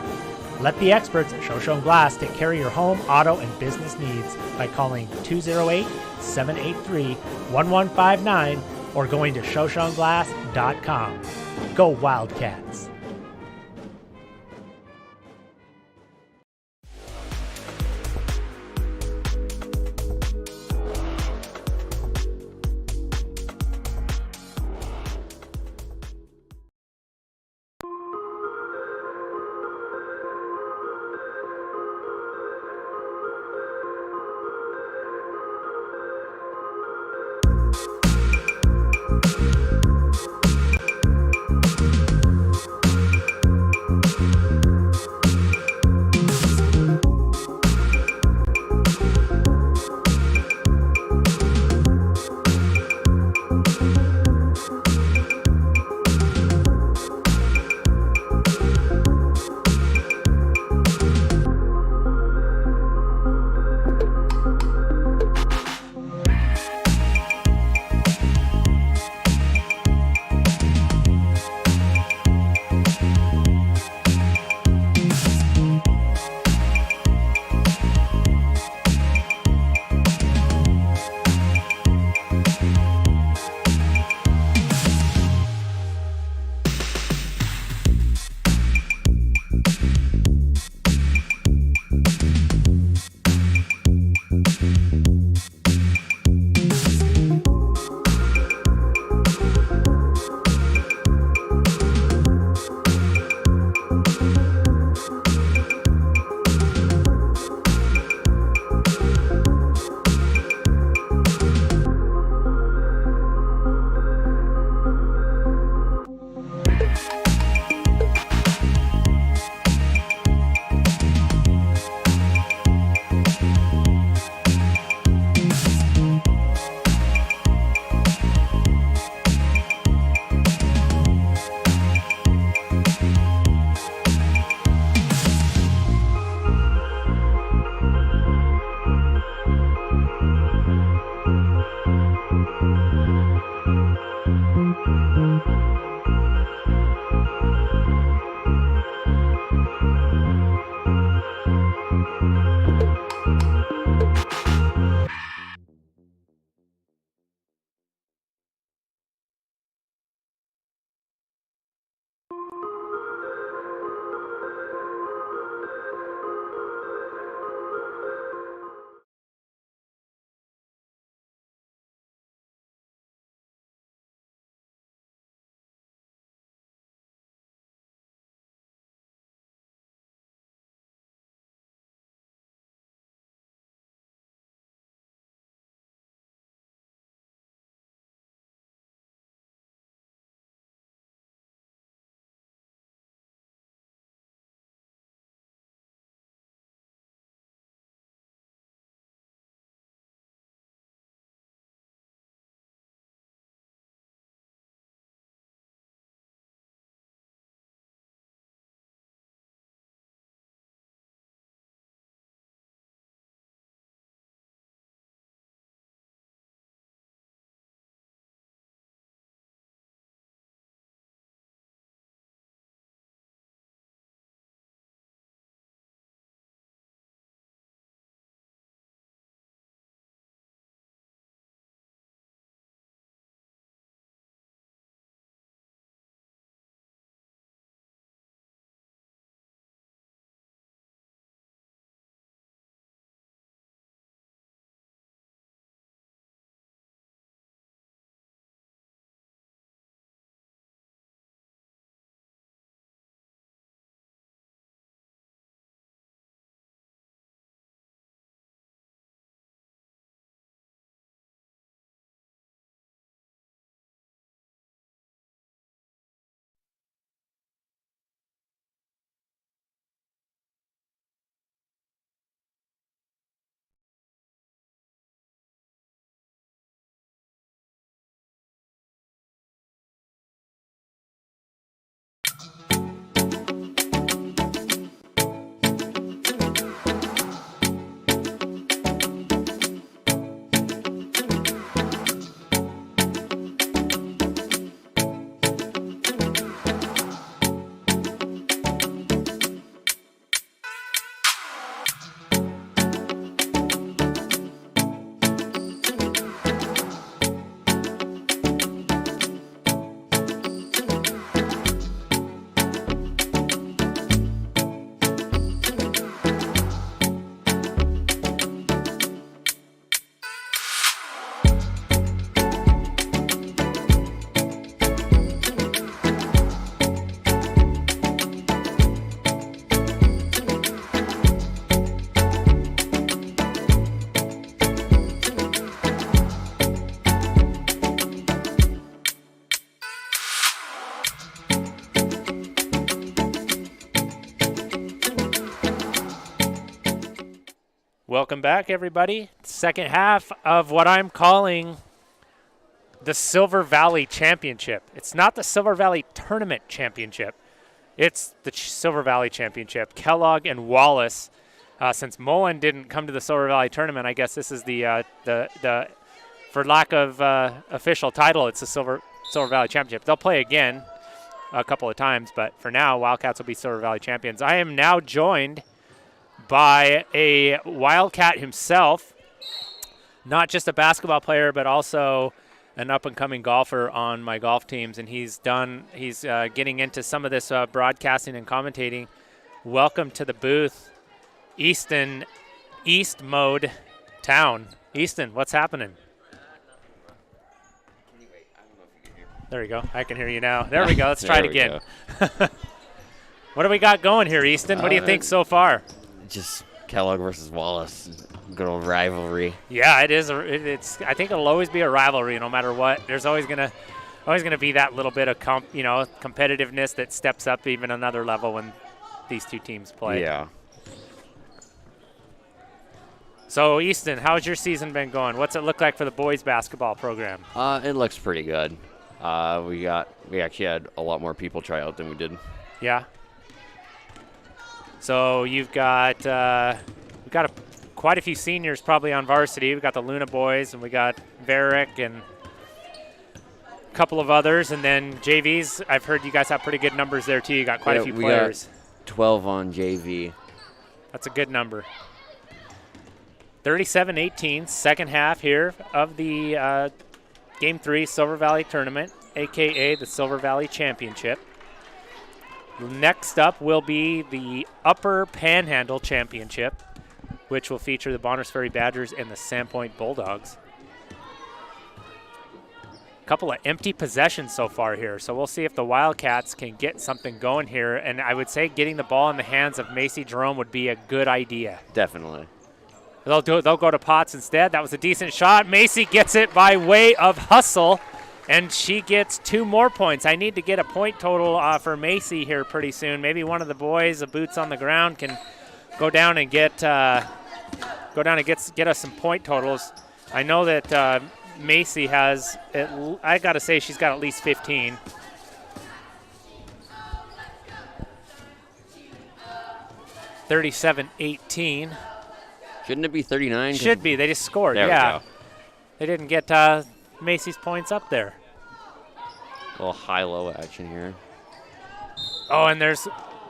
[SPEAKER 2] Let the experts at Shoshone Glass take care of your home, auto, and business needs by calling 208-783-1159 or going to shoshoneglass.com. Go Wildcats!
[SPEAKER 1] Welcome back, everybody. Second half of what I'm calling the Silver Valley Championship. It's not the Silver Valley Tournament Championship. It's the Silver Valley Championship. Kellogg and Wallace. Since Mullen didn't come to the Silver Valley Tournament, I guess this is the for lack of official title, it's the Silver Valley Championship. They'll play again a couple of times, but for now, Wildcats will be Silver Valley champions. I am now joined by a Wildcat himself, not just a basketball player, but also an up-and-coming golfer on my golf teams, and he's getting into some of this broadcasting and commentating. Welcome to the booth, East Mode Town. Easton, what's happening? There we go. I can hear you now. There we go. Let's try it again. What do we got going here, Easton? What do you think so far?
[SPEAKER 3] Just Kellogg versus Wallace. Good old rivalry.
[SPEAKER 1] Yeah, it is. I think it'll always be a rivalry, no matter what. There's always gonna be that little bit of competitiveness that steps up even another level when these two teams play.
[SPEAKER 3] Yeah.
[SPEAKER 1] So, Easton, how's your season been going? What's it look like for the boys basketball program?
[SPEAKER 3] It looks pretty good. We actually had a lot more people try out than we did.
[SPEAKER 1] Yeah. So you've got quite a few seniors probably on varsity. We've got the Luna boys, and we got Varick and a couple of others, and then JVs. I've heard you guys have pretty good numbers there too. You got quite a few players.
[SPEAKER 3] Got 12 on JV.
[SPEAKER 1] That's a good number. 37-18, second half here of the Game 3 Silver Valley Tournament, a.k.a. the Silver Valley Championship. Next up will be the Upper Panhandle Championship, which will feature the Bonners Ferry Badgers and the Sandpoint Bulldogs. A couple of empty possessions so far here, so we'll see if the Wildcats can get something going here, and I would say getting the ball in the hands of Macy Jerome would be a good idea.
[SPEAKER 3] Definitely.
[SPEAKER 1] They'll go to Potts instead. That was a decent shot. Macy gets it by way of hustle, and she gets 2 more points. I need to get a point total for Macy here pretty soon. Maybe one of the boys, the boots on the ground, can go down and get us some point totals. I know that Macy has, I got to say, she's got at least 15. $37-18.
[SPEAKER 3] Shouldn't it be 39?
[SPEAKER 1] Should be. They just scored.
[SPEAKER 3] There
[SPEAKER 1] yeah.
[SPEAKER 3] we go.
[SPEAKER 1] They didn't get Macy's points up there.
[SPEAKER 3] A little high-low action here.
[SPEAKER 1] Oh, and there's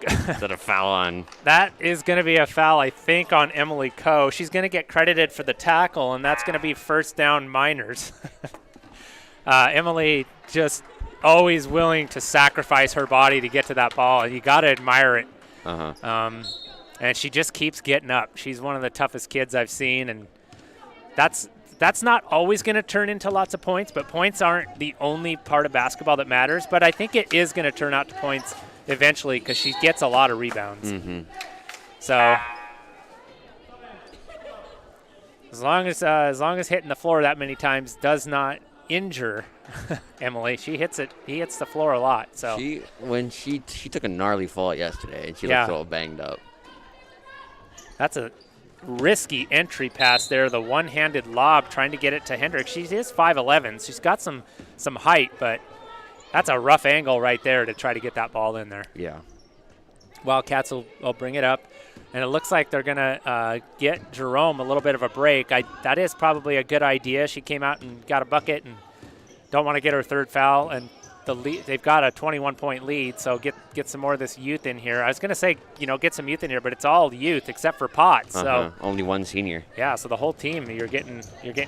[SPEAKER 3] Is that a foul on?
[SPEAKER 1] That is going to be a foul, I think, on Emily Coe. She's going to get credited for the tackle, and that's going to be first down Miners. Emily just always willing to sacrifice her body to get to that ball, and you got to admire it. And she just keeps getting up. She's one of the toughest kids I've seen, and that's not always going to turn into lots of points, but points aren't the only part of basketball that matters. But I think it is going to turn out to points eventually because she gets a lot of rebounds. So as long as hitting the floor that many times does not injure Emily, he hits the floor a lot. So
[SPEAKER 3] she took a gnarly fall yesterday, and she looked a little banged up.
[SPEAKER 1] That's a risky entry pass there, the one-handed lob trying to get it to Hendricks. She is 5'11", so she's got some height, but that's a rough angle right there to try to get that ball in there.
[SPEAKER 3] Yeah.
[SPEAKER 1] Wildcats will bring it up, and it looks like they're going to get Jerome a little bit of a break. That is probably a good idea. She came out and got a bucket and don't want to get her third foul, and they've got a 21-point lead, so get some more of this youth in here. I was going to say, get some youth in here, but it's all youth except for Potts. So
[SPEAKER 3] only one senior.
[SPEAKER 1] Yeah, so the whole team, you're getting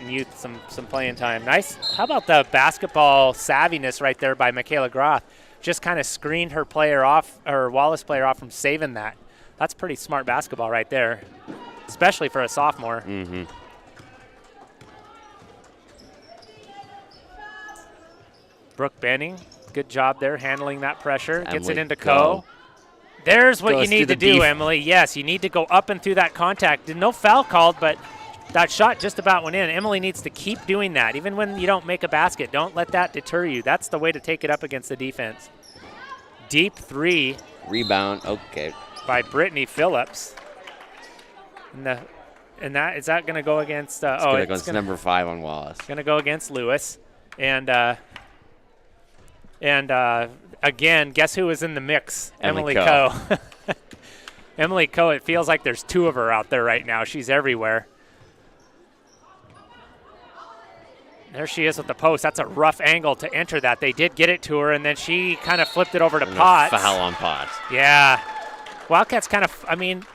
[SPEAKER 1] youth some playing time. Nice. How about the basketball savviness right there by Michaela Groth? Just kind of screened her Wallace player off from saving that. That's pretty smart basketball right there, especially for a sophomore. Brooke Benning, good job there handling that pressure. Gets it into Coe. There's what you need to do, Emily. Yes, you need to go up and through that contact. No foul called, but that shot just about went in. Emily needs to keep doing that. Even when you don't make a basket, don't let that deter you. That's the way to take it up against the defense. Deep three.
[SPEAKER 3] Rebound, okay.
[SPEAKER 1] By Brittany Phillips. And the And is that going to go against?
[SPEAKER 3] It's going to go against number 5 on Wallace.
[SPEAKER 1] Going to go against Lewis, and again, guess who was in the mix? Emily Coe. Emily Coe. It feels like there's 2 of her out there right now. She's everywhere. There she is with the post. That's a rough angle to enter that. They did get it to her, and then she kind of flipped it over to Potts.
[SPEAKER 3] Foul on Potts.
[SPEAKER 1] Yeah. Wildcats kind of, I mean,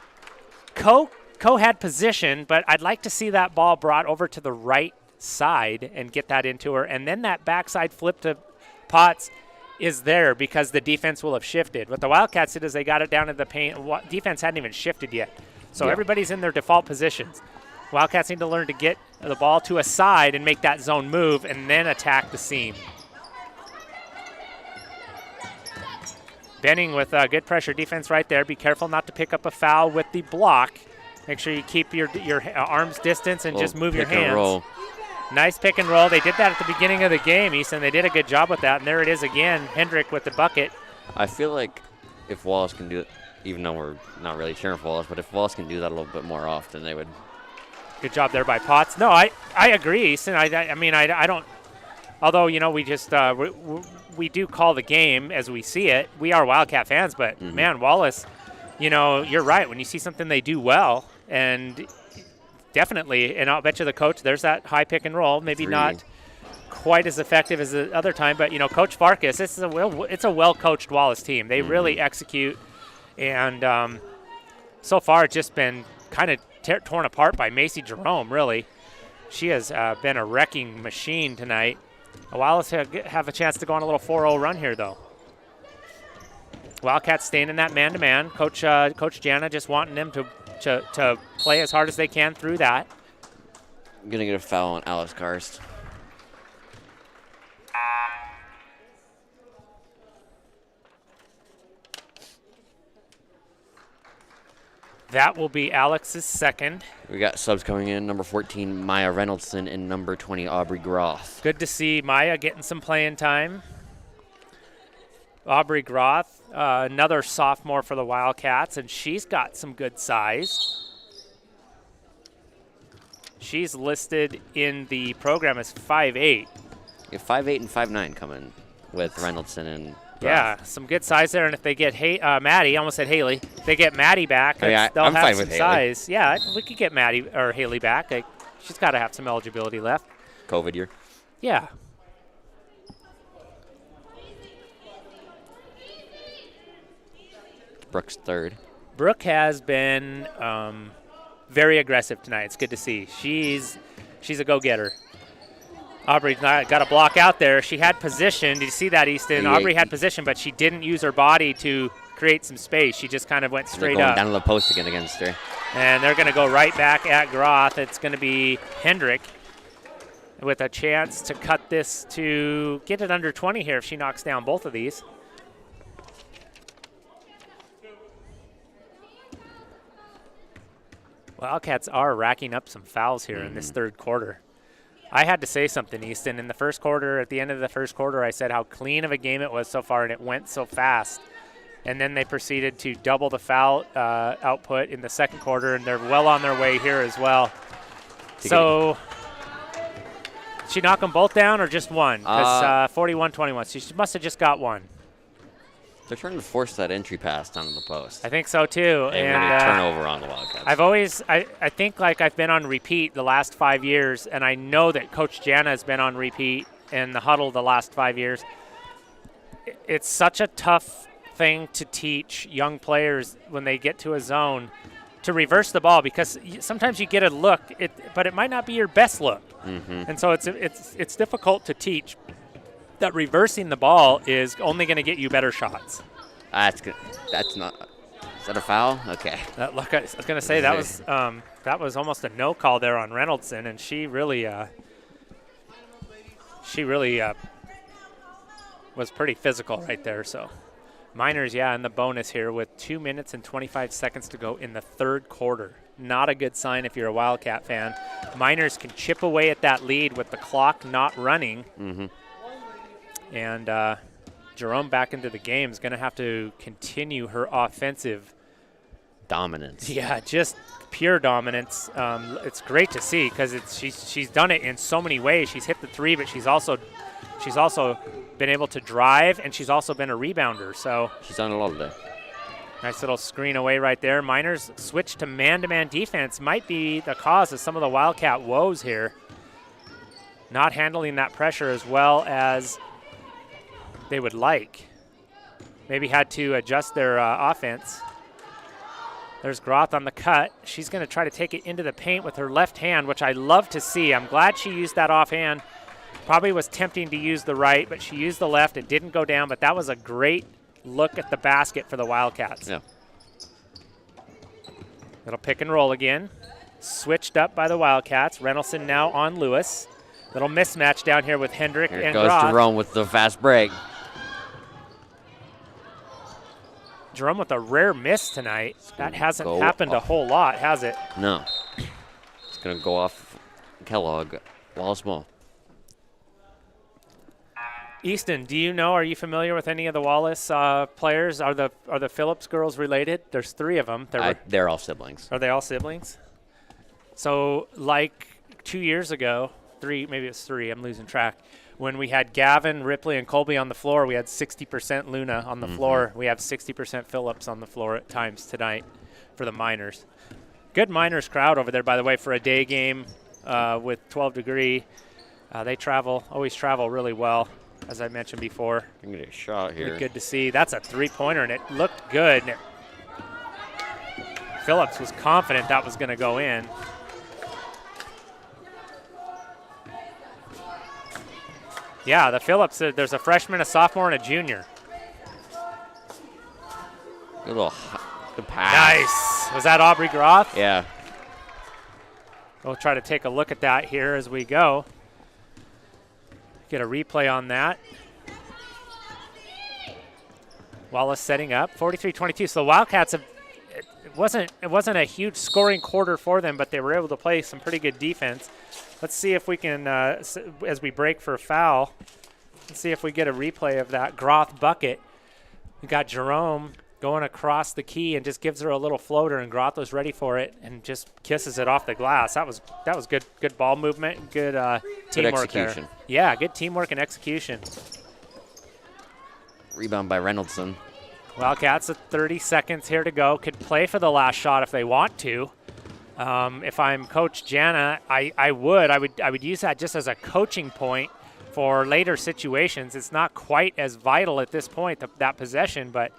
[SPEAKER 1] Coe had position, but I'd like to see that ball brought over to the right side and get that into her. And then that backside flip to Potts is there because the defense will have shifted. What the Wildcats did is they got it down to the paint. Defense hadn't even shifted yet. So everybody's in their default positions. Wildcats need to learn to get the ball to a side and make that zone move and then attack the seam. Benning with good pressure defense right there. Be careful not to pick up a foul with the block. Make sure you keep your arms distance and just move your hands.
[SPEAKER 3] And roll.
[SPEAKER 1] Nice pick and roll. They did that at the beginning of the game, Easton. They did a good job with that, and there it is again. Hendrick with the bucket.
[SPEAKER 3] I feel like if Wallace can do it, even though we're not really cheering for Wallace, but if Wallace can do that a little bit more often, they would.
[SPEAKER 1] Good job there by Potts. No, I agree, Easton. I mean, I don't. Although, you know, we just we do call the game as we see it. We are Wildcat fans, but man, Wallace, you know, you're right. When you see something they do well, and definitely, and I'll bet you the coach, there's that high pick and roll. Maybe
[SPEAKER 3] 3.
[SPEAKER 1] not quite as effective as the other time, but you know, Coach Farkas, it's a well-coached Wallace team. They really execute, and so far it's just been kind of torn apart by Macy Jerome, really. She has been a wrecking machine tonight. Wallace have a chance to go on a little 4-0 run here, though. Wildcats staying in that man-to-man. Coach Jana just wanting them to play as hard as they can through that.
[SPEAKER 3] I'm going to get a foul on Alice Karst.
[SPEAKER 1] That will be Alex's second.
[SPEAKER 3] We got subs coming in, number 14, Maya Reynoldson, and number 20, Aubrey Groth.
[SPEAKER 1] Good to see Maya getting some playing time. Aubrey Groth, another sophomore for the Wildcats, and she's got some good size. She's listed in the program as 5'8".
[SPEAKER 3] You have 5'8" and 5'9" coming with Reynoldson and Groth.
[SPEAKER 1] Yeah, some good size there, and if they get Maddie, I almost said Haley. If they get Maddie back, they'll
[SPEAKER 3] I'm
[SPEAKER 1] have
[SPEAKER 3] fine
[SPEAKER 1] some
[SPEAKER 3] with
[SPEAKER 1] size. Haley. Yeah, we could get Maddie or Haley back. She's got to have some eligibility left.
[SPEAKER 3] COVID year.
[SPEAKER 1] Yeah.
[SPEAKER 3] Brooke's third.
[SPEAKER 1] Brooke has been very aggressive tonight. It's good to see. She's a go-getter. Aubrey's got a block out there. She had position. Did you see that, Easton?
[SPEAKER 3] Yeah.
[SPEAKER 1] Aubrey had position, but she didn't use her body to create some space. She just kind of went straight up.
[SPEAKER 3] Down to the post again against her.
[SPEAKER 1] And they're going to go right back at Groth. It's going to be Hendrick with a chance to cut this to get it under 20 here if she knocks down both of these. Wildcats are racking up some fouls here in this third quarter. I had to say something, Easton. In the first quarter, at the end of the first quarter, I said how clean of a game it was so far, and it went so fast. And then they proceeded to double the foul output in the second quarter, and they're well on their way here as well. So, did she knock them both down or just one? Because 41-21. She must have just got one.
[SPEAKER 3] They're trying to force that entry pass down to the post.
[SPEAKER 1] I think so, too.
[SPEAKER 3] And turnover on the Wildcats.
[SPEAKER 1] I think like I've been on repeat the last 5 years, and I know that Coach Jana has been on repeat in the huddle the last 5 years. It's such a tough thing to teach young players when they get to a zone to reverse the ball, because sometimes you get a look, but it might not be your best look. And so it's difficult to teach that reversing the ball is only going to get you better shots.
[SPEAKER 3] That's good. That's not. Is that a foul? Okay.
[SPEAKER 1] I was going to say that was almost a no call there on Reynoldson, and she really was pretty physical right there. So Miners, in the bonus here with 2 minutes and 25 seconds to go in the third quarter. Not a good sign if you're a Wildcat fan. Miners can chip away at that lead with the clock not running. And Jerome back into the game is going to have to continue her offensive
[SPEAKER 3] dominance.
[SPEAKER 1] Yeah, just pure dominance. It's great to see because she's done it in so many ways. She's hit the three, but she's also been able to drive, and she's also been a rebounder. So
[SPEAKER 3] she's done a lot today.
[SPEAKER 1] Nice little screen away right there. Miners switch to man-to-man defense. Might be the cause of some of the Wildcat woes here. Not handling that pressure as well as they would like. Maybe had to adjust their offense. There's Groth on the cut. She's going to try to take it into the paint with her left hand, which I love to see. I'm glad she used that offhand. Probably was tempting to use the right, but she used the left. It didn't go down, but that was a great look at the basket for the Wildcats.
[SPEAKER 3] Yeah.
[SPEAKER 1] Little pick and roll again. Switched up by the Wildcats. Reynoldson now on Lewis. Little mismatch down here with Hendrick
[SPEAKER 3] Here
[SPEAKER 1] and
[SPEAKER 3] goes
[SPEAKER 1] Groth.
[SPEAKER 3] Jerome with the fast break.
[SPEAKER 1] Jerome with a rare miss tonight. That hasn't happened a whole lot, has it?
[SPEAKER 3] No. It's going to go off Kellogg. Wallace ball.
[SPEAKER 1] Easton, do you know, are you familiar with any of the Wallace players? Are the Phillips girls related? There's three of them.
[SPEAKER 3] They're all siblings.
[SPEAKER 1] Are they all siblings? So like 2 years ago, maybe it's three, I'm losing track. When we had Gavin, Ripley, and Colby on the floor, we had 60% Luna on the floor. We have 60% Phillips on the floor at times tonight for the Miners. Good Miners crowd over there, by the way, for a day game with 12 degree. They always travel really well, as I mentioned before.
[SPEAKER 3] I'm going to get a shot here.
[SPEAKER 1] Good to see. That's a three-pointer, and it looked good. Phillips was confident that was going to go in. Yeah, the Phillips, there's a freshman, a sophomore, and a junior.
[SPEAKER 3] Good pass.
[SPEAKER 1] Nice. Was that Aubrey Groth?
[SPEAKER 3] Yeah.
[SPEAKER 1] We'll try to take a look at that here as we go. Get a replay on that. Wallace setting up, 43-22. So the Wildcats it wasn't a huge scoring quarter for them, but they were able to play some pretty good defense. Let's see if we can, as we break for a foul, let's see if we get a replay of that Groth bucket. We got Jerome going across the key and just gives her a little floater, and Groth was ready for it and just kisses it off the glass. That was good ball movement, good teamwork there. Yeah, good teamwork and execution.
[SPEAKER 3] Rebound by Reynoldson.
[SPEAKER 1] Wildcats at 30 seconds here to go. Could play for the last shot if they want to. If I'm Coach Jana, I would use that just as a coaching point for later situations. It's not quite as vital at this point, that possession, but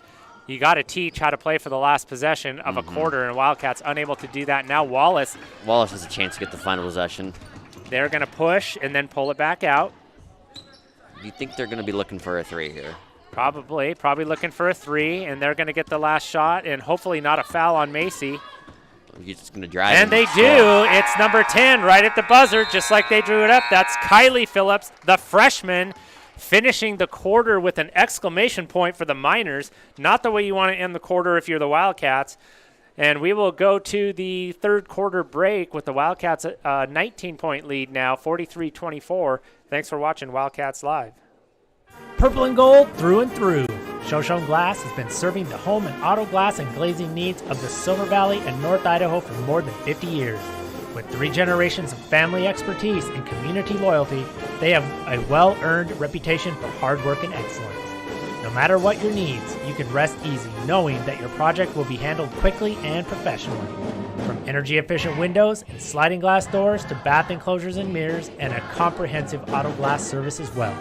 [SPEAKER 1] you got to teach how to play for the last possession of a quarter, and Wildcats unable to do that. Now Wallace
[SPEAKER 3] has a chance to get the final possession.
[SPEAKER 1] They're going to push and then pull it back out.
[SPEAKER 3] Do you think they're going to be looking for a three here?
[SPEAKER 1] Probably looking for a three, and they're going to get the last shot, and hopefully not a foul on Macy.
[SPEAKER 3] He's just going to drive.
[SPEAKER 1] And they do. It's number 10 right at the buzzer, just like they drew it up. That's Kylie Phillips, the freshman, finishing the quarter with an exclamation point for the Miners. Not the way you want to end the quarter if you're the Wildcats. And we will go to the third quarter break with the Wildcats a 19-point lead now, 43-24. Thanks for watching Wildcats Live.
[SPEAKER 2] Purple and gold through and through. Shoshone Glass has been serving the home and auto glass and glazing needs of the Silver Valley and North Idaho for more than 50 years. With 3 generations of family expertise and community loyalty, they have a well-earned reputation for hard work and excellence. No matter what your needs, you can rest easy knowing that your project will be handled quickly and professionally. From energy-efficient windows and sliding glass doors to bath enclosures and mirrors, and a comprehensive auto glass service as well.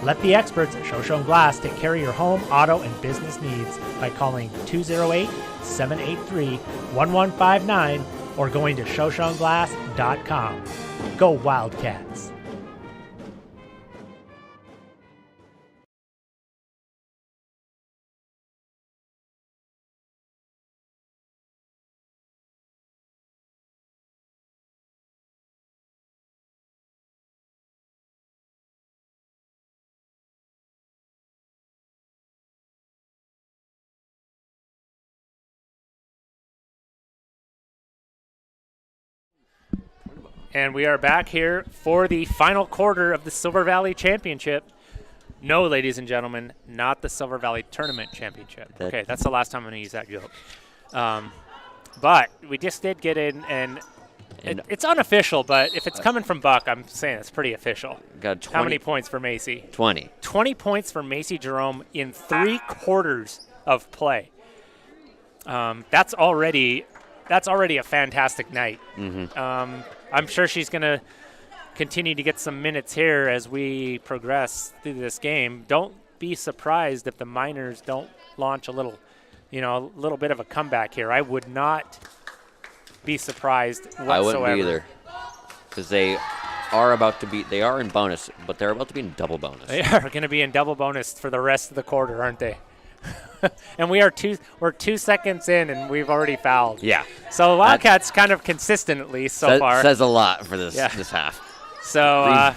[SPEAKER 2] Let the experts at Shoshone Glass take care of your home, auto, and business needs by calling 208-783-1159 or going to shoshoneglass.com. Go Wildcats!
[SPEAKER 1] And we are back here for the final quarter of the Silver Valley Championship. No, ladies and gentlemen, not the Silver Valley Tournament Championship. Okay, that's the last time I'm going to use that joke. But we just did get in, and it's unofficial, but if it's coming from Buck, I'm saying it's pretty official.
[SPEAKER 3] Got 20,
[SPEAKER 1] How many points for Macy?
[SPEAKER 3] 20.
[SPEAKER 1] 20 points for Macy Jerome in 3 quarters of play. That's already a fantastic night. I'm sure she's going to continue to get some minutes here as we progress through this game. Don't be surprised if the Miners don't launch a little bit of a comeback here. I would not be surprised whatsoever.
[SPEAKER 3] I wouldn't be either, because they are in bonus, but they're about to be in double bonus.
[SPEAKER 1] They are going to be in double bonus for the rest of the quarter, aren't they? And we're 2 seconds in, and we've already fouled.
[SPEAKER 3] Yeah.
[SPEAKER 1] So Wildcats kind of consistent, at least so far.
[SPEAKER 3] Says a lot for this half.
[SPEAKER 1] So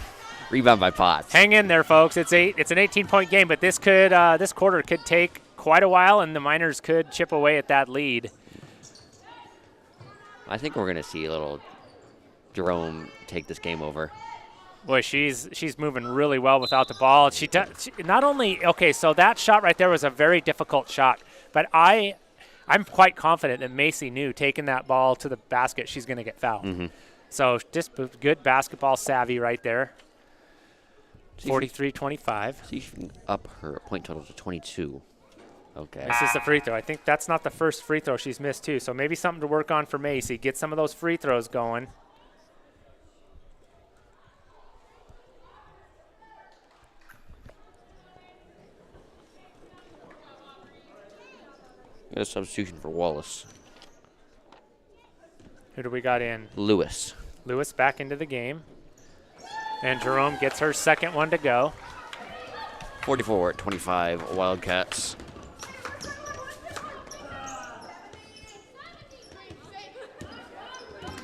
[SPEAKER 3] rebound by Potts.
[SPEAKER 1] Hang in there, folks. It's an 18-point game, but this quarter could take quite a while, and the Miners could chip away at that lead.
[SPEAKER 3] I think we're going to see a little Jerome take this game over.
[SPEAKER 1] Boy, she's moving really well without the ball. She not only so that shot right there was a very difficult shot, but I'm quite confident that Macy knew taking that ball to the basket, she's going to get fouled. So just good basketball savvy right there. 43-25.
[SPEAKER 3] See if she can up her point total to 22. Okay.
[SPEAKER 1] This is the free throw. I think that's not the first free throw she's missed, too. So maybe something to work on for Macy. Get some of those free throws going.
[SPEAKER 3] Got a substitution for Wallace.
[SPEAKER 1] Who do we got in?
[SPEAKER 3] Lewis
[SPEAKER 1] back into the game. And Jerome gets her second one to go.
[SPEAKER 3] 44-25 Wildcats.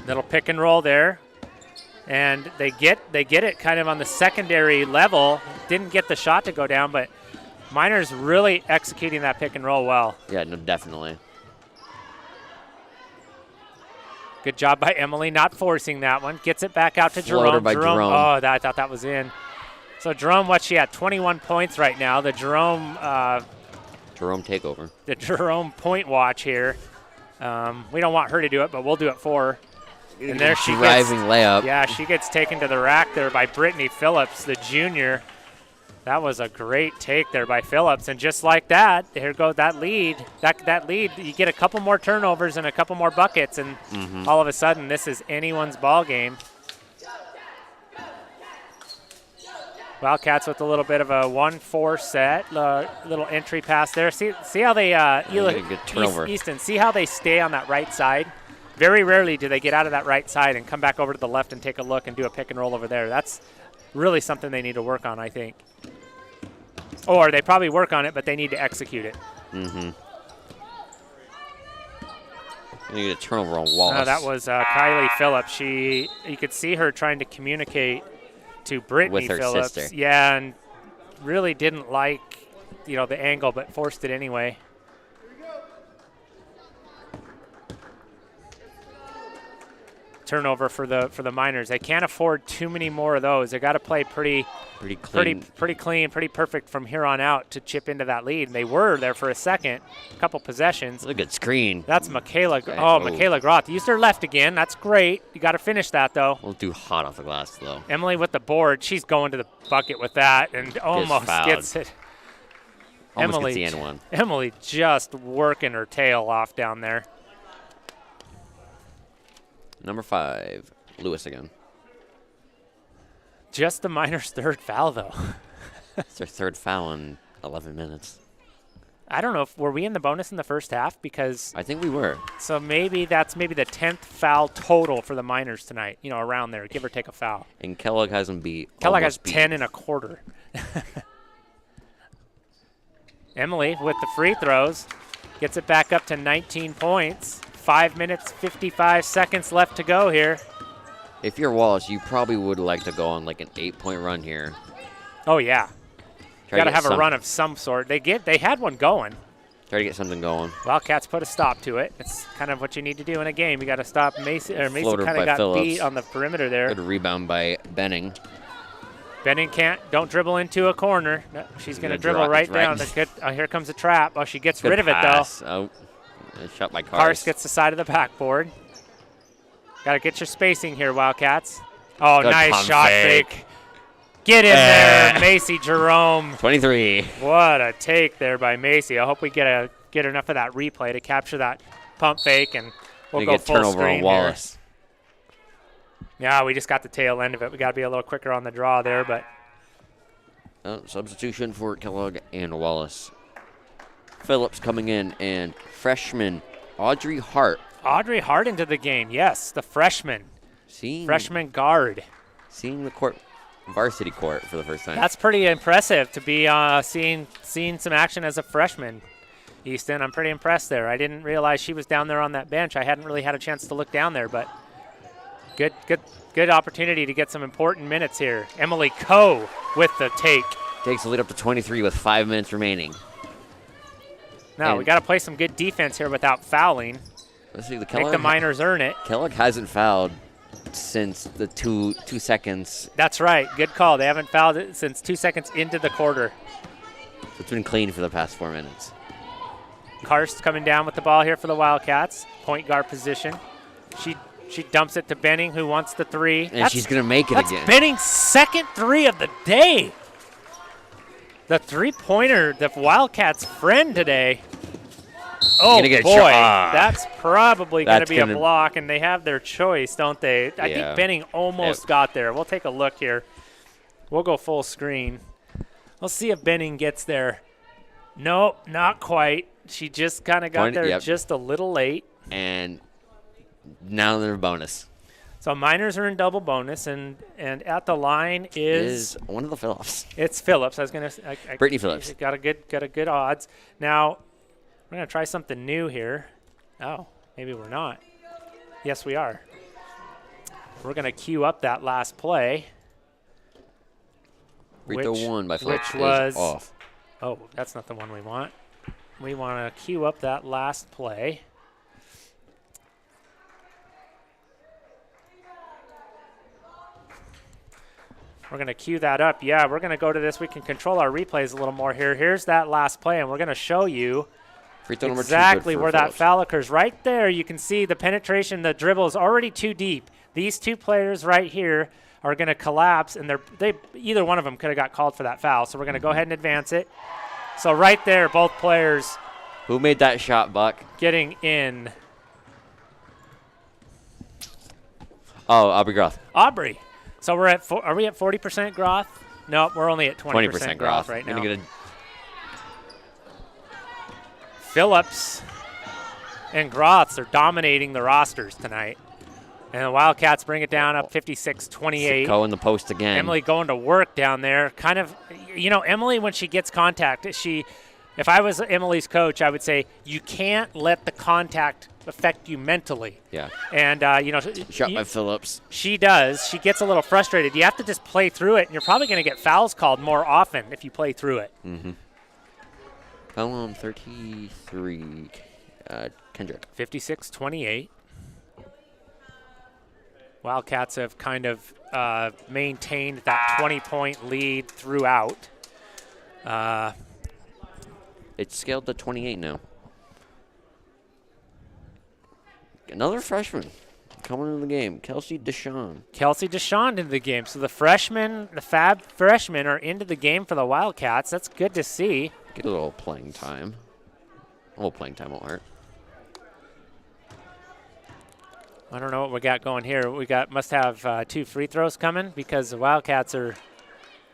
[SPEAKER 1] Little pick and roll there. And they get it kind of on the secondary level. Didn't get the shot to go down, but Miners really executing that pick and roll well.
[SPEAKER 3] Yeah, no, definitely.
[SPEAKER 1] Good job by Emily not forcing that one. Gets it back out to
[SPEAKER 3] Floater
[SPEAKER 1] Jerome.
[SPEAKER 3] by Jerome.
[SPEAKER 1] Oh, I thought that was in. So Jerome, she at 21 points right now. The Jerome
[SPEAKER 3] takeover.
[SPEAKER 1] The Jerome point watch here. We don't want her to do it, but we'll do it for her. And there she
[SPEAKER 3] driving layup.
[SPEAKER 1] Yeah, she gets taken to the rack there by Brittany Phillips, the junior. That was a great take there by Phillips. And just like that, here goes that lead. That lead, you get a couple more turnovers and a couple more buckets, and all of a sudden this is anyone's ball game. Wildcats with a little bit of a 1-4 set, little entry pass there. See how they
[SPEAKER 3] good turnover.
[SPEAKER 1] Easton, see how they stay on that right side? Very rarely do they get out of that right side and come back over to the left and take a look and do a pick and roll over there. That's really something they need to work on, I think. Or they probably work on it, but they need to execute it.
[SPEAKER 3] You get a turnover on Wallace.
[SPEAKER 1] No, that was Kylie Phillips. You could see her trying to communicate to Brittany
[SPEAKER 3] with her
[SPEAKER 1] Phillips.
[SPEAKER 3] sister.
[SPEAKER 1] Yeah, and really didn't like the angle, but forced it anyway. Turnover for the Miners. They can't afford too many more of those. They got to play pretty clean, pretty perfect from here on out to chip into that lead. And they were there for a second, a couple possessions.
[SPEAKER 3] That's a good screen.
[SPEAKER 1] That's Michaela. Michaela Groth used her left again. That's great. You got to finish that though.
[SPEAKER 3] We'll do hot off the glass though.
[SPEAKER 1] Emily with the board. She's going to the bucket with that and almost gets it.
[SPEAKER 3] Almost gets the N1.
[SPEAKER 1] Emily just working her tail off down there.
[SPEAKER 3] Number 5, Lewis again.
[SPEAKER 1] Just the Miners' third foul, though.
[SPEAKER 3] It's their third foul in 11 minutes.
[SPEAKER 1] I don't know. Were we in the bonus in the first half? Because
[SPEAKER 3] I think we were.
[SPEAKER 1] So that's maybe the 10th foul total for the Miners tonight. Around there, give or take a foul.
[SPEAKER 3] And Kellogg has them beat.
[SPEAKER 1] Kellogg has 10 and a quarter. Emily with the free throws gets it back up to 19 points. 5 minutes, 55 seconds left to go here.
[SPEAKER 3] If you're Wallace, you probably would like to go on like an 8-point run here.
[SPEAKER 1] Oh, yeah. Got to have a run of some sort. They had one going.
[SPEAKER 3] Try to get something going.
[SPEAKER 1] Wildcats put a stop to it. It's kind of what you need to do in a game. You got to stop Macy. Or Macy
[SPEAKER 3] Floater
[SPEAKER 1] kind
[SPEAKER 3] by
[SPEAKER 1] of got
[SPEAKER 3] Phillips.
[SPEAKER 1] beat on the perimeter there.
[SPEAKER 3] Good rebound by Benning.
[SPEAKER 1] Benning don't dribble into a corner. No, she's going to dribble right down. Here comes a trap. Oh, she gets rid of it, though.
[SPEAKER 3] Oh. Shot by Karst.
[SPEAKER 1] Karst gets the side of the backboard. Got to get your spacing here, Wildcats. Oh,
[SPEAKER 3] Good
[SPEAKER 1] nice
[SPEAKER 3] pump
[SPEAKER 1] shot fake. Get in there, Macy Jerome.
[SPEAKER 3] 23.
[SPEAKER 1] What a take there by Macy. I hope we get enough of that replay to capture that pump fake, and we'll go
[SPEAKER 3] get
[SPEAKER 1] full
[SPEAKER 3] turnover
[SPEAKER 1] screen
[SPEAKER 3] on Wallace.
[SPEAKER 1] Here. Yeah, we just got the tail end of it. We got to be a little quicker on the draw there, but
[SPEAKER 3] Substitution for Kellogg and Wallace. Phillips coming in, and freshman Audrey Hart.
[SPEAKER 1] Audrey Hart into the game. Yes, the freshman guard.
[SPEAKER 3] Seeing the court, varsity court for the first time.
[SPEAKER 1] That's pretty impressive to be seeing some action as a freshman. Easton, I'm pretty impressed there. I didn't realize she was down there on that bench. I hadn't really had a chance to look down there, but good opportunity to get some important minutes here. Emily Coe with the take.
[SPEAKER 3] Takes the lead up to 23 with 5 minutes remaining.
[SPEAKER 1] Now we got to play some good defense here without fouling.
[SPEAKER 3] Let's see,
[SPEAKER 1] Make the Miners earn it.
[SPEAKER 3] Kellogg hasn't fouled since the 2 seconds.
[SPEAKER 1] That's right. Good call. They haven't fouled it since 2 seconds into the quarter.
[SPEAKER 3] So it's been clean for the past 4 minutes.
[SPEAKER 1] Karst coming down with the ball here for the Wildcats. Point guard position. She dumps it to Benning, who wants the three.
[SPEAKER 3] And she's going to make it again.
[SPEAKER 1] That's Benning's second three of the day. The three-pointer, the Wildcats' friend today. Oh, boy. That's probably going to be a block, and they have their choice, don't they? I think Benning almost got there. We'll take a look here. We'll go full screen. We'll see if Benning gets there. Nope, not quite. She just kind of got there just a little late.
[SPEAKER 3] And now they're bonus.
[SPEAKER 1] So Miners are in double bonus, and at the line is
[SPEAKER 3] one of the Phillips.
[SPEAKER 1] It's Phillips. I was gonna
[SPEAKER 3] Brittany Phillips.
[SPEAKER 1] Got a good odds. Now we're gonna try something new here. Oh, maybe we're not. Yes, we are. We're gonna queue up that last play.
[SPEAKER 3] Free throw one by Phillips
[SPEAKER 1] which was
[SPEAKER 3] is off.
[SPEAKER 1] Oh, that's not the one we want. We want to queue up that last play. We're going to queue that up. Yeah, we're going to go to this. We can control our replays a little more here. Here's that last play, and we're going to show you exactly where that foul occurs. Right there, you can see the penetration, the dribble is already too deep. These two players right here are going to collapse, and either one of them could have got called for that foul. So we're going to go ahead and advance it. So right there, both players.
[SPEAKER 3] Who made that shot, Buck?
[SPEAKER 1] Getting in.
[SPEAKER 3] Oh, Aubrey Groth.
[SPEAKER 1] Aubrey. So we're at are we at 40% Groth? No, we're only at 20% Groth right now. Phillips and Groths are dominating the rosters tonight. And the Wildcats bring it down up 56-28.
[SPEAKER 3] Go in the post again.
[SPEAKER 1] Emily going to work down there. Kind of, Emily, when she gets contact, if I was Emily's coach, I would say you can't let the contact affect you mentally.
[SPEAKER 3] Yeah.
[SPEAKER 1] And,
[SPEAKER 3] shot by Phillips.
[SPEAKER 1] She does. She gets a little frustrated. You have to just play through it, and you're probably going to get fouls called more often if you play through it.
[SPEAKER 3] Mm-hmm. Foul on 33, Kendrick.
[SPEAKER 1] 56-28. Wildcats have kind of maintained that 20-point lead throughout.
[SPEAKER 3] It's scaled to 28 now. Another freshman coming into the game, Kelsey Deshawn.
[SPEAKER 1] Kelsey Deshawn into the game. So the fab freshmen are into the game for the Wildcats. That's good to see.
[SPEAKER 3] Get a little playing time. A little playing time won't hurt.
[SPEAKER 1] I don't know what we got going here. We must have 2 free throws coming because the Wildcats are.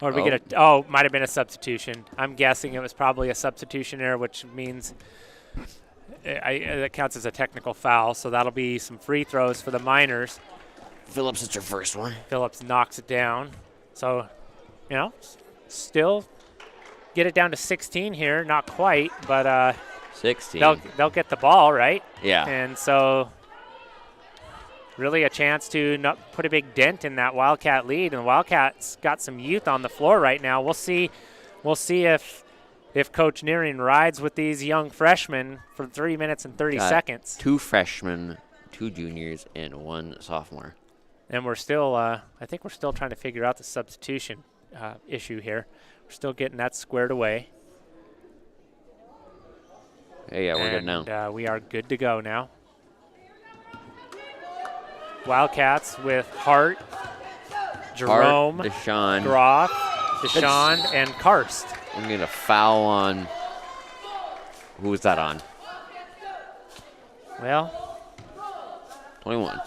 [SPEAKER 1] Or did we get might have been a substitution. I'm guessing it was probably a substitution error, which means that counts as a technical foul. So that'll be some free throws for the Miners.
[SPEAKER 3] Phillips, it's your first one.
[SPEAKER 1] Phillips knocks it down. So, still get it down to 16 here. Not quite, but
[SPEAKER 3] 16.
[SPEAKER 1] They'll get the ball, right?
[SPEAKER 3] Yeah.
[SPEAKER 1] And so really a chance to not put a big dent in that Wildcat lead. And the Wildcats got some youth on the floor right now. We'll see if Coach Nearing rides with these young freshmen for 3 minutes and 30 seconds.
[SPEAKER 3] 2 freshmen, 2 juniors, and 1 sophomore.
[SPEAKER 1] And we're still, I think we're still trying to figure out the substitution issue here. We're still getting that squared away.
[SPEAKER 3] Hey, yeah, we're good now.
[SPEAKER 1] We are good to go now. Wildcats with Hart, Jerome,
[SPEAKER 3] Deshaun,
[SPEAKER 1] Groff, Deshaun, and Karst.
[SPEAKER 3] I'm going to foul on. Who was that on?
[SPEAKER 1] Well,
[SPEAKER 3] 21.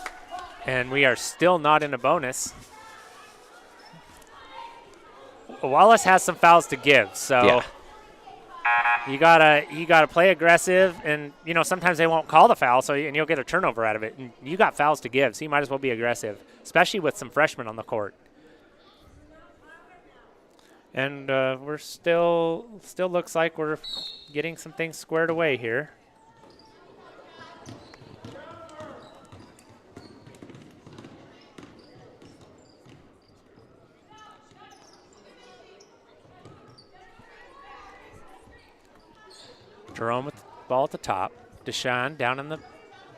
[SPEAKER 1] And we are still not in a bonus. Wallace has some fouls to give, so
[SPEAKER 3] Yeah.
[SPEAKER 1] you gotta play aggressive, and sometimes they won't call the foul, and you'll get a turnover out of it. And you got fouls to give, so you might as well be aggressive, especially with some freshmen on the court. And we're still looks like we're getting some things squared away here. Jerome with the ball at the top. Deshaun down on the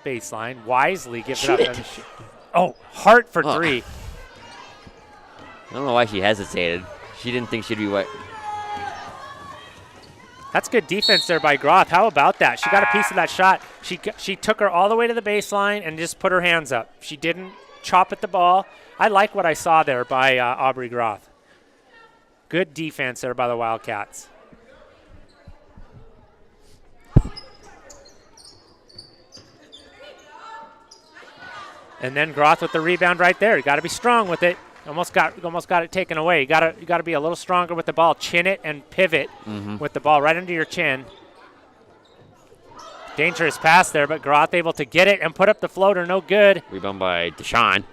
[SPEAKER 1] baseline. Wisely gives it up. Oh, Hart for three.
[SPEAKER 3] I don't know why she hesitated. She didn't think she'd be wet.
[SPEAKER 1] That's good defense there by Groth. How about that? She got a piece of that shot. She took her all the way to the baseline and just put her hands up. She didn't chop at the ball. I like what I saw there by Aubrey Groth. Good defense there by the Wildcats. And then Groth with the rebound right there. You got to be strong with it. Almost got it taken away. You got to be a little stronger with the ball. Chin it and pivot with the ball right under your chin. Dangerous pass there, but Groth able to get it and put up the floater. No good.
[SPEAKER 3] Rebound by Deshaun.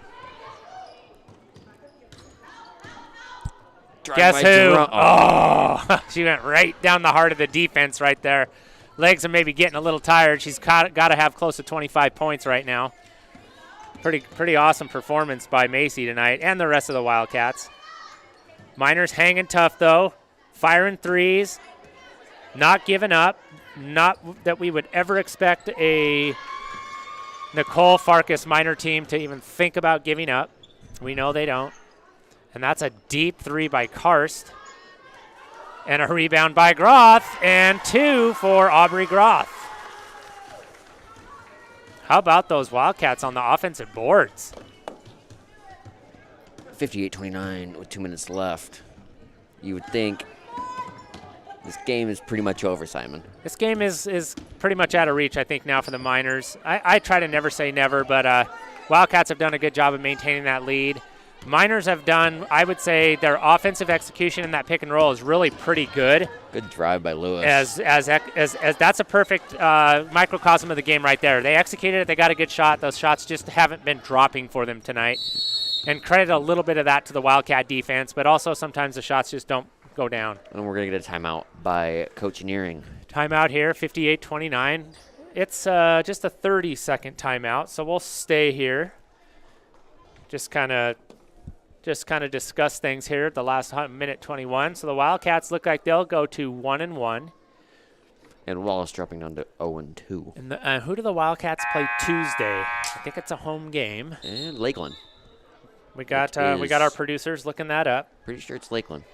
[SPEAKER 1] Guess who? Oh, she went right down the heart of the defense right there. Legs are maybe getting a little tired. She's got to have close to 25 points right now. Pretty awesome performance by Macy tonight and the rest of the Wildcats. Miners hanging tough, though. Firing threes. Not giving up. Not that we would ever expect a Nicole Farkas Miner team to even think about giving up. We know they don't. And that's a deep three by Karst. And a rebound by Groth. And two for Aubrey Groth. How about those Wildcats on the offensive boards?
[SPEAKER 3] 58-29 with 2 minutes left. You would think this game is pretty much over, Simon.
[SPEAKER 1] This game is pretty much out of reach, I think, now for the Miners. I try to never say never, but Wildcats have done a good job of maintaining that lead. Miners have done, I would say, their offensive execution in that pick and roll is really pretty good.
[SPEAKER 3] Good drive by Lewis.
[SPEAKER 1] As that's a perfect microcosm of the game right there. They executed it. They got a good shot. Those shots just haven't been dropping for them tonight. And credit a little bit of that to the Wildcat defense, but also sometimes the shots just don't go down.
[SPEAKER 3] And we're going to get a timeout by Coach Nearing.
[SPEAKER 1] Timeout here, 58-29. It's just a 30-second timeout, so we'll stay here. Just kind of discuss things here at the last minute 21. So the Wildcats look like they'll go to 1-1.
[SPEAKER 3] And Wallace dropping down to 0-2.
[SPEAKER 1] And who do the Wildcats play Tuesday? I think it's a home game.
[SPEAKER 3] And Lakeland.
[SPEAKER 1] We got our producers looking that up.
[SPEAKER 3] Pretty sure it's Lakeland.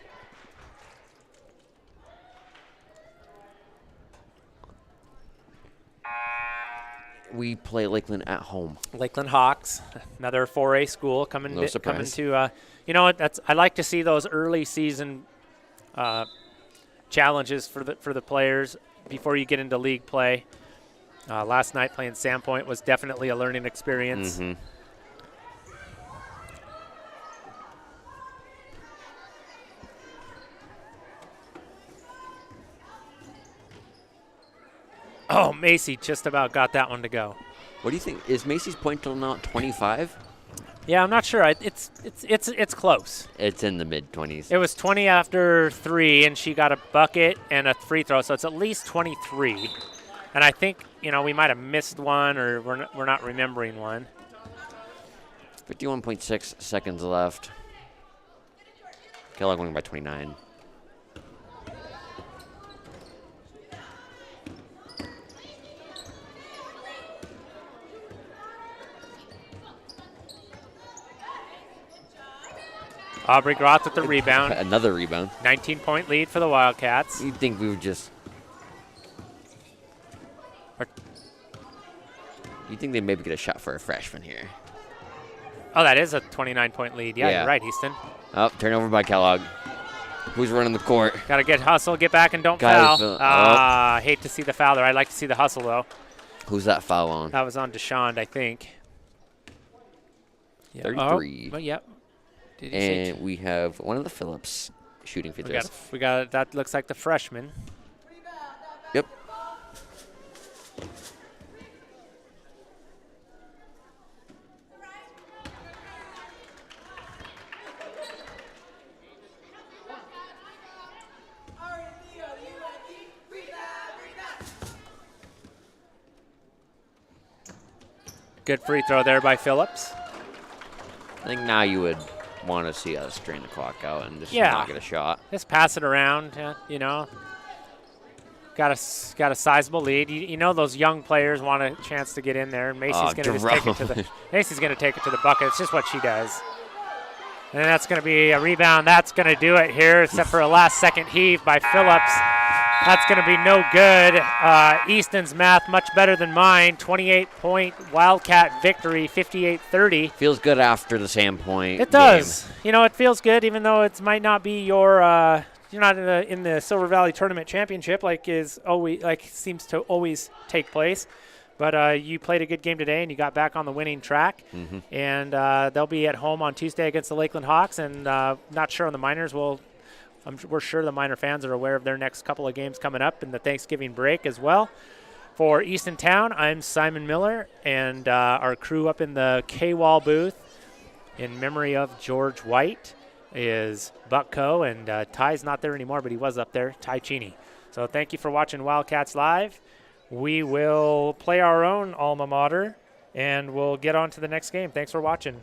[SPEAKER 3] We play Lakeland at home.
[SPEAKER 1] Lakeland Hawks, another 4A school coming
[SPEAKER 3] No surprise.
[SPEAKER 1] to. I like to see those early season challenges for the players before you get into league play. Last night playing Sandpoint was definitely a learning experience.
[SPEAKER 3] Mm-hmm.
[SPEAKER 1] Oh, Macy just about got that one to go.
[SPEAKER 3] What do you think? Is Macy's point total now 25?
[SPEAKER 1] Yeah, I'm not sure. It's close.
[SPEAKER 3] It's in the mid-20s.
[SPEAKER 1] It was 20 after 3, and she got a bucket and a free throw, so it's at least 23. And I think, we might have missed one, or we're not remembering one.
[SPEAKER 3] 51.6 seconds left. Kellogg winning by 29.
[SPEAKER 1] Aubrey Groth with the rebound.
[SPEAKER 3] Another rebound.
[SPEAKER 1] 19-point lead for the Wildcats.
[SPEAKER 3] You'd think we would just You think they maybe get a shot for a freshman here?
[SPEAKER 1] Oh, that is a 29-point lead. Yeah,
[SPEAKER 3] Yeah.
[SPEAKER 1] you're right, Easton.
[SPEAKER 3] Oh, turnover by Kellogg. Who's running the court?
[SPEAKER 1] Got to get hustle, get back, and don't
[SPEAKER 3] Gotta
[SPEAKER 1] foul.
[SPEAKER 3] fill-
[SPEAKER 1] Hate to see the foul there. I'd like to see the hustle, though.
[SPEAKER 3] Who's that foul on?
[SPEAKER 1] That was on Deshawn, I think. Yeah.
[SPEAKER 3] 33.
[SPEAKER 1] Oh, yep. Did he say
[SPEAKER 3] And we have one of the Phillips shooting free throws.
[SPEAKER 1] we got that looks like the freshman.
[SPEAKER 3] Yep.
[SPEAKER 1] Good free throw there by Phillips.
[SPEAKER 3] I think now you would want to see us drain the clock out and just
[SPEAKER 1] Yeah.
[SPEAKER 3] not get a shot.
[SPEAKER 1] Just pass it around, you know. Got a sizable lead. You know those young players want a chance to get in there. And Macy's going to just take it to the Macy's going to take it to the bucket. It's just what she does. And that's going to be a rebound. That's going to do it here, except for a last-second heave by Phillips. That's going to be no good. Easton's math much better than mine. 28-point Wildcat victory, 58-30.
[SPEAKER 3] Feels good after the Sandpoint.
[SPEAKER 1] It does. You know, it feels good, even though it might not be your. You're not in the Silver Valley Tournament Championship seems to always take place. But you played a good game today, and you got back on the winning track.
[SPEAKER 3] Mm-hmm.
[SPEAKER 1] And they'll be at home on Tuesday against the Lakeland Hawks. And not sure on the Miners. We're sure the Miner fans are aware of their next couple of games coming up in the Thanksgiving break as well. For Easton Town, I'm Simon Miller, and our crew up in the K-Wall booth in memory of George White is Buck Coe, and Ty's not there anymore, but he was up there, Ty Cheney. So thank you for watching Wildcats Live. We will play our own alma mater, and we'll get on to the next game. Thanks for watching.